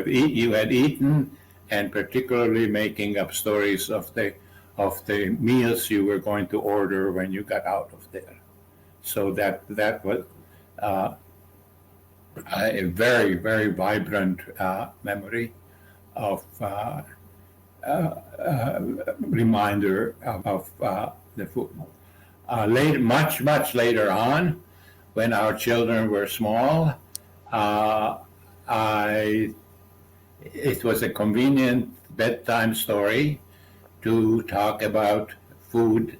had eaten, and particularly making up stories of the meals you were going to order when you got out of there. So that was a very, very vibrant memory of reminder of the food. Much later on, when our children were small, it was a convenient bedtime story to talk about food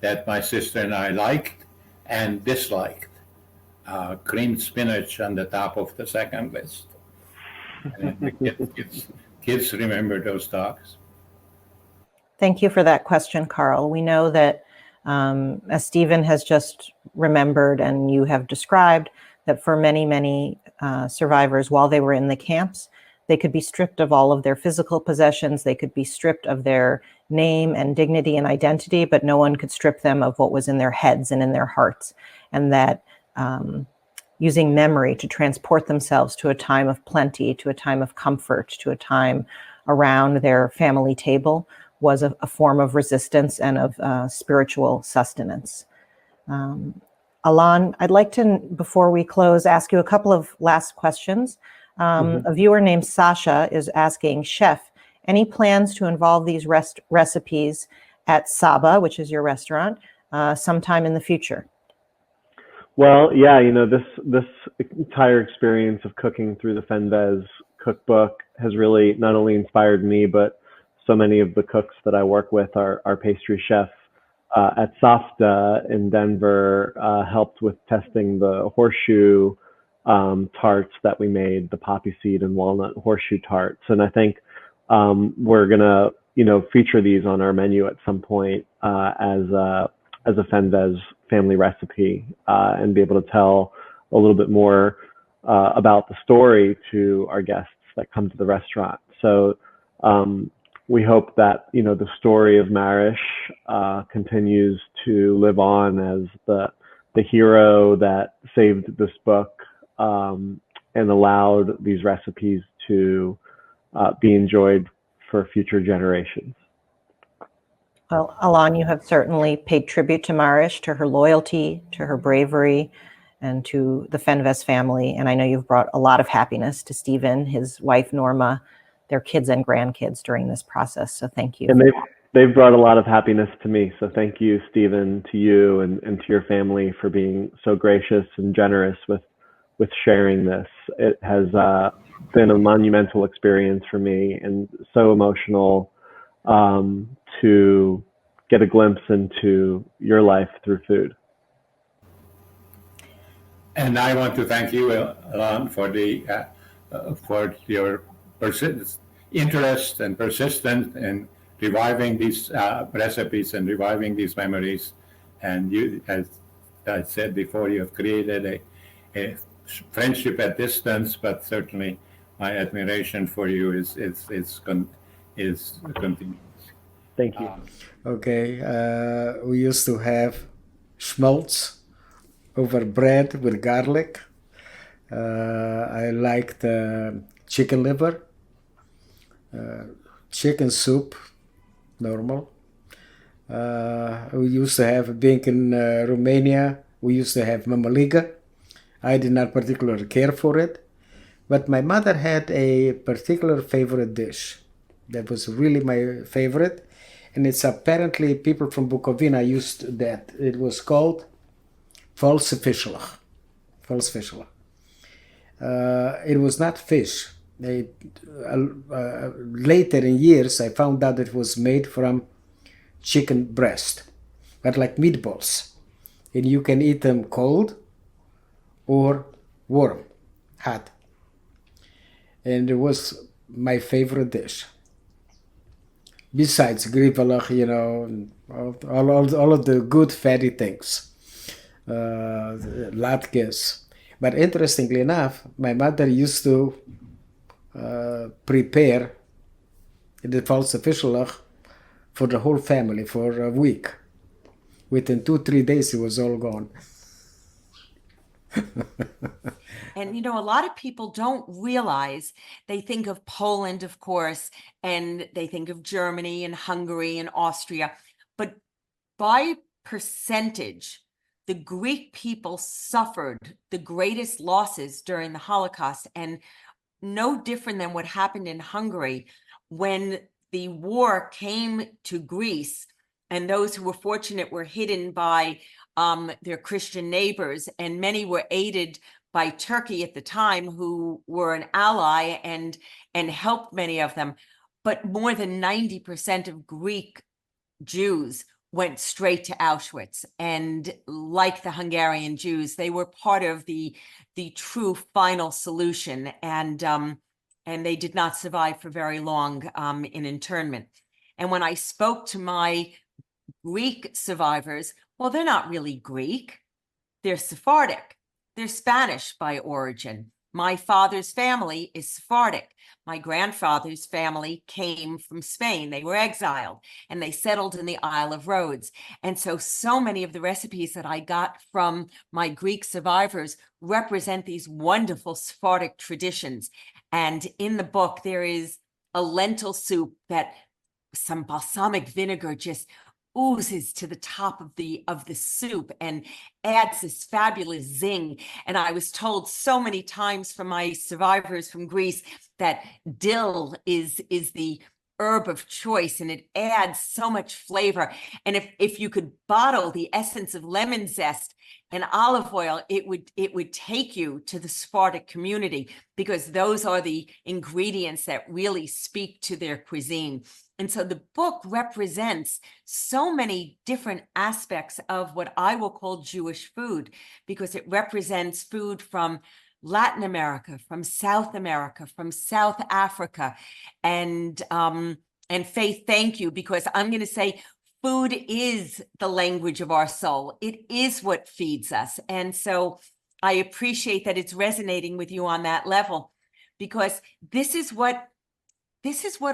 that my sister and I liked and disliked. Creamed spinach on the top of the second list. And the kids remember those talks. Thank you for that question, Carl. We know that, as Stephen has just remembered and you have described, that for many, many survivors, while they were in the camps, they could be stripped of all of their physical possessions. They could be stripped of their name and dignity and identity, but no one could strip them of what was in their heads and in their hearts. And that using memory to transport themselves to a time of plenty, to a time of comfort, to a time around their family table was a form of resistance and of spiritual sustenance. Alon, I'd like to, before we close, ask you a couple of last questions. A viewer named Sasha is asking, Chef, any plans to involve these recipes at Saba, which is your restaurant, sometime in the future? Well, yeah, this entire experience of cooking through the Fenves cookbook has really not only inspired me, but so many of the cooks that I work with, our pastry chef at Safta in Denver, helped with testing the horseshoe tarts that we made, the poppy seed and walnut horseshoe tarts. And I think we're gonna, feature these on our menu at some point as a Fenves family recipe, and be able to tell a little bit more about the story to our guests that come to the restaurant. So we hope that the story of Marish continues to live on as the hero that saved this book and allowed these recipes to be enjoyed for future generations. Well, Alon, you have certainly paid tribute to Marish, to her loyalty, to her bravery, and to the Fenves family. And I know you've brought a lot of happiness to Stephen, his wife, Norma, their kids and grandkids during this process. So thank you. And they've brought a lot of happiness to me. So thank you, Stephen, to you and to your family for being so gracious and generous with sharing this. It has been a monumental experience for me and so emotional to get a glimpse into your life through food. And I want to thank you, Alon, for your interest and persistence in reviving these recipes and reviving these memories. And you, as I said before, you have created a friendship at distance, but certainly my admiration for you is continuous. Thank you. Okay, we used to have schmaltz over bread with garlic. I liked chicken liver, chicken soup, normal. We used to have being in Romania. We used to have mamaliga. I did not particularly care for it, but my mother had a particular favorite dish that was really my favorite, and it's apparently people from Bukovina used that. It was called valse fischlach. Valse fischlach. It was not fish. Later in years, I found out it was made from chicken breast, but like meatballs. And you can eat them cold or warm, hot. And it was my favorite dish. Besides grivalach, all of the good fatty things, latkes. But interestingly enough, my mother used to prepare the valse fischlach for the whole family for a week. Within 2-3 days, it was all gone. And, a lot of people don't realize, they think of Poland, of course, and they think of Germany and Hungary and Austria, but by percentage, the Greek people suffered the greatest losses during the Holocaust, and no different than what happened in Hungary when the war came to Greece, and those who were fortunate were hidden by their Christian neighbors, and many were aided by Turkey at the time, who were an ally and helped many of them. But more than 90% of Greek Jews went straight to Auschwitz, and like the Hungarian Jews, they were part of the true final solution, and they did not survive for very long in internment. And when I spoke to my Greek survivors, well, they're not really Greek, they're Sephardic, they're Spanish by origin. My father's family is Sephardic. My grandfather's family came from Spain. They were exiled and they settled in the Isle of Rhodes. And so many of the recipes that I got from my Greek survivors represent these wonderful Sephardic traditions. And in the book, there is a lentil soup that some balsamic vinegar just oozes to the top of the soup and adds this fabulous zing. And I was told so many times from my survivors from Greece that dill is the herb of choice, and it adds so much flavor. And if you could bottle the essence of lemon zest and olive oil, it would take you to the Sephardic community, because those are the ingredients that really speak to their cuisine. And so the book represents so many different aspects of what I will call Jewish food, because it represents food from Latin America, from South America, from South Africa. And Faith, thank you, because I'm going to say food is the language of our soul. It is what feeds us. And so I appreciate that it's resonating with you on that level, because this is what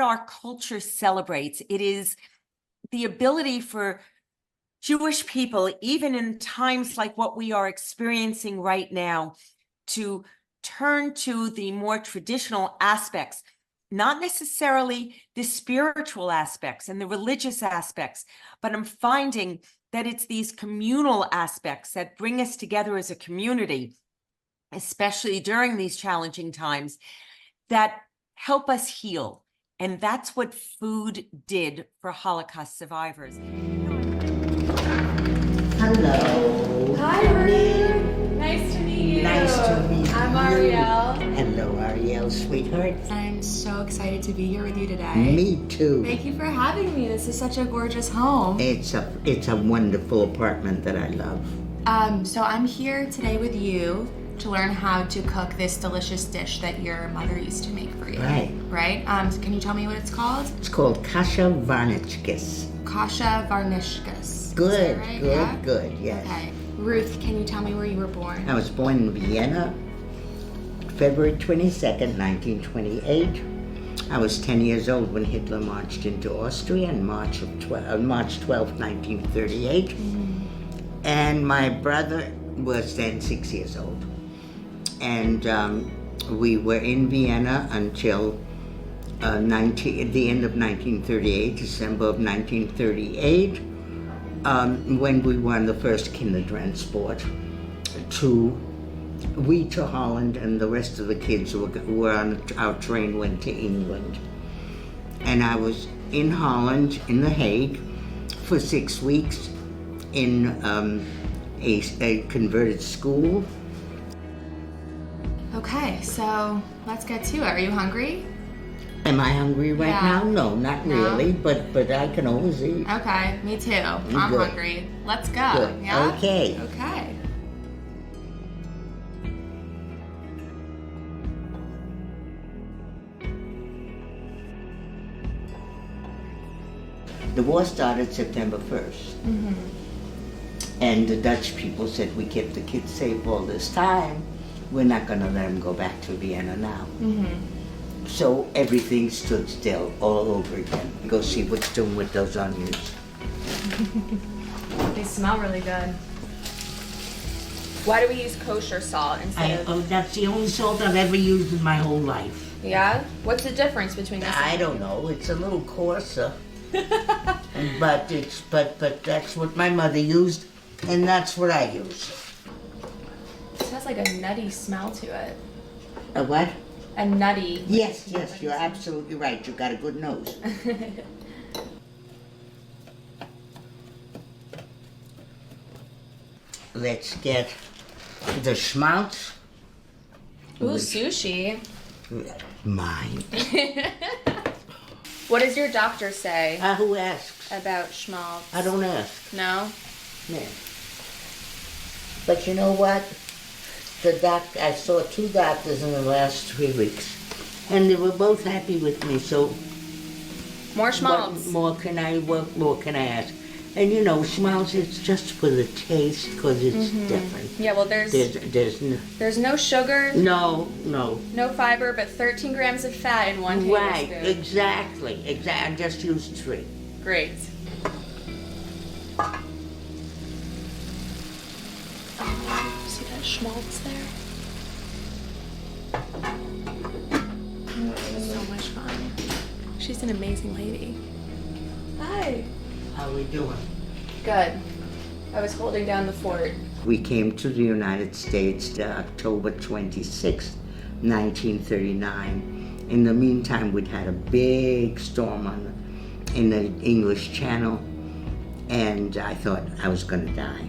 our culture celebrates. It is the ability for Jewish people, even in times like what we are experiencing right now, to turn to the more traditional aspects, not necessarily the spiritual aspects and the religious aspects, but I'm finding that it's these communal aspects that bring us together as a community, especially during these challenging times, that help us heal. And that's what food did for Holocaust survivors. Hello. Hi, Ruth. Nice to meet you. Nice to meet you. I'm Ariel. Hello, Ariel, sweetheart. I'm so excited to be here with you today. Me too. Thank you for having me. This is such a gorgeous home. It's a wonderful apartment that I love. So I'm here today with you to learn how to cook this delicious dish that your mother used to make for you. Right. Right? So can you tell me what it's called? It's called kasha varnishkis. Kasha varnishkis. Good, right? good, Yeah? good, yes. Okay. Ruth, can you tell me where you were born? I was born in Vienna, February 22nd, 1928. I was 10 years old when Hitler marched into Austria on March 12, 1938. And my brother was then 6 years old. And we were in Vienna until the end of 1938, December of 1938, when we were on the first Kindertransport to Holland, and the rest of the kids were on our train went to England. And I was in Holland, in The Hague, for 6 weeks in a converted school. Okay, so let's get to it. Are you hungry? Am I hungry right now? No, not really, but I can always eat. Okay, me too. I'm Good. hungry. Let's go. Good. Yeah? Okay. Okay. The war started September 1st. And the Dutch people said, we kept the kids safe all this time. We're not going to let them go back to Vienna now. So everything stood still all over again. Go see what's doing with those onions. They smell really good. Why do we use kosher salt instead of... That's the only salt I've ever used in my whole life. Yeah? What's the difference between this I don't know. It's a little coarser. but that's what my mother used, and that's what I use. It has like a nutty smell to it. A what? and nutty. Yes, yes, you're absolutely right. You got a good nose. Let's get the schmaltz. Ooh, sushi. Mine. What does your doctor say? Who asks? About schmaltz. I don't ask. No? No. But you know what? I saw 2 doctors in the last 3 weeks, and they were both happy with me, so more schmaltz. What more can I ask? And you know, schmaltz, it's just for the taste, because it's different. Yeah, well, there's no sugar. No. No fiber, but 13 grams of fat in 1 tablespoon. Right, exactly. I just used 3. Great. See that schmaltz there? So much fun. She's an amazing lady. Hi. How are we doing? Good. I was holding down the fort. We came to the United States October 26th, 1939. In the meantime, we'd had a big storm in the English Channel, and I thought I was going to die.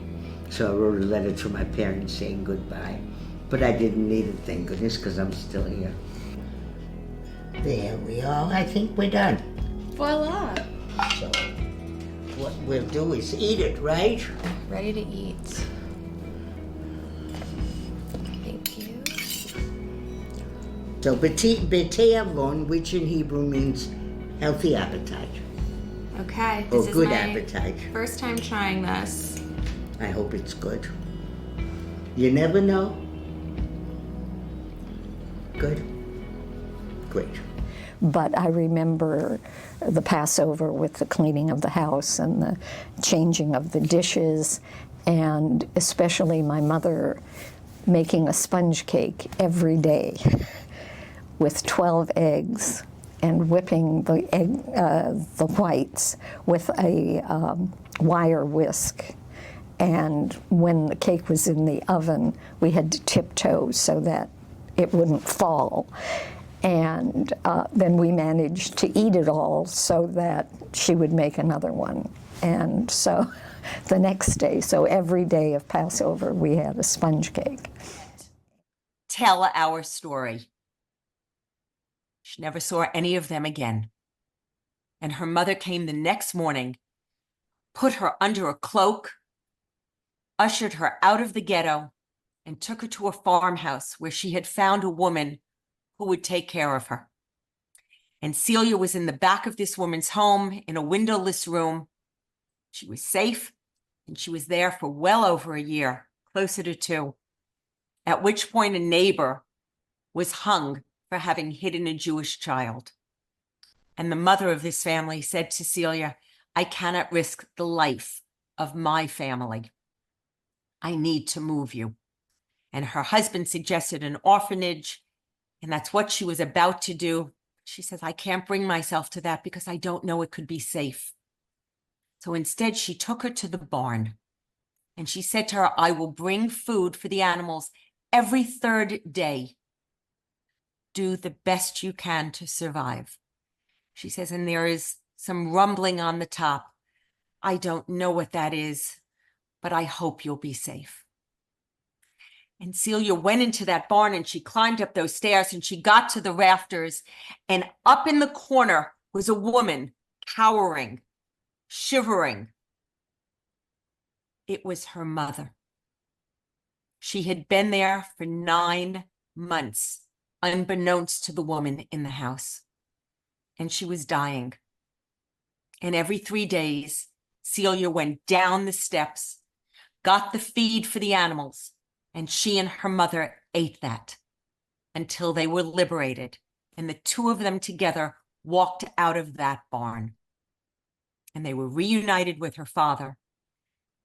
So I wrote a letter to my parents saying goodbye. But I didn't need it, thank goodness, because I'm still here. There we are. I think we're done. Voila. So what we'll do is eat it, right? Ready to eat. Thank you. So B'tei Avon, which in Hebrew means healthy appetite. Okay. Or This is good my appetite. first time trying this. I hope it's good. You never know. Good. Great. But I remember the Passover with the cleaning of the house and the changing of the dishes, and especially my mother making a sponge cake every day with 12 eggs and whipping the whites with a wire whisk. And when the cake was in the oven, we had to tiptoe so that it wouldn't fall. And then we managed to eat it all so that she would make another one. And so the next day, so every day of Passover, we had a sponge cake. Tell our story. She never saw any of them again. And her mother came the next morning, put her under a cloak, ushered her out of the ghetto, and took her to a farmhouse where she had found a woman who would take care of her. And Celia was in the back of this woman's home in a windowless room. She was safe, and she was there for well over a year, closer to 2, at which point a neighbor was hung for having hidden a Jewish child. And the mother of this family said to Celia, I cannot risk the life of my family. I need to move you. And her husband suggested an orphanage, and that's what she was about to do. She says, I can't bring myself to that because I don't know it could be safe. So instead, she took her to the barn, and she said to her, I will bring food for the animals every 3rd day. Do the best you can to survive. She says, and there is some rumbling on the top. I don't know what that is, but I hope you'll be safe. And Celia went into that barn, and she climbed up those stairs, and she got to the rafters, and up in the corner was a woman cowering, shivering. It was her mother. She had been there for 9 months, unbeknownst to the woman in the house, and she was dying. And every 3 days, Celia went down the steps, got the feed for the animals, and she and her mother ate that until they were liberated. And the 2 of them together walked out of that barn. And they were reunited with her father.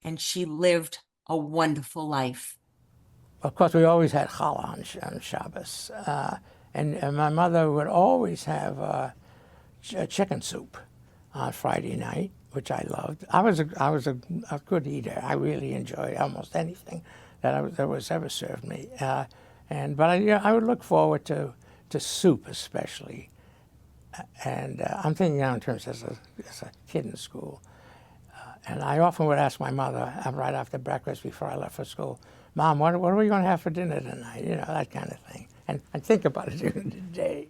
And she lived a wonderful life. Of course, we always had challah on Shabbos. And my mother would always have chicken soup on Friday night, which I loved. I was a good eater. I really enjoyed almost anything that was ever served me. But I would look forward to to soup especially. And I'm thinking now in terms as a kid in school. And I often would ask my mother right after breakfast before I left for school, Mom, what are we going to have for dinner tonight? You know, that kind of thing. And think about it during the day.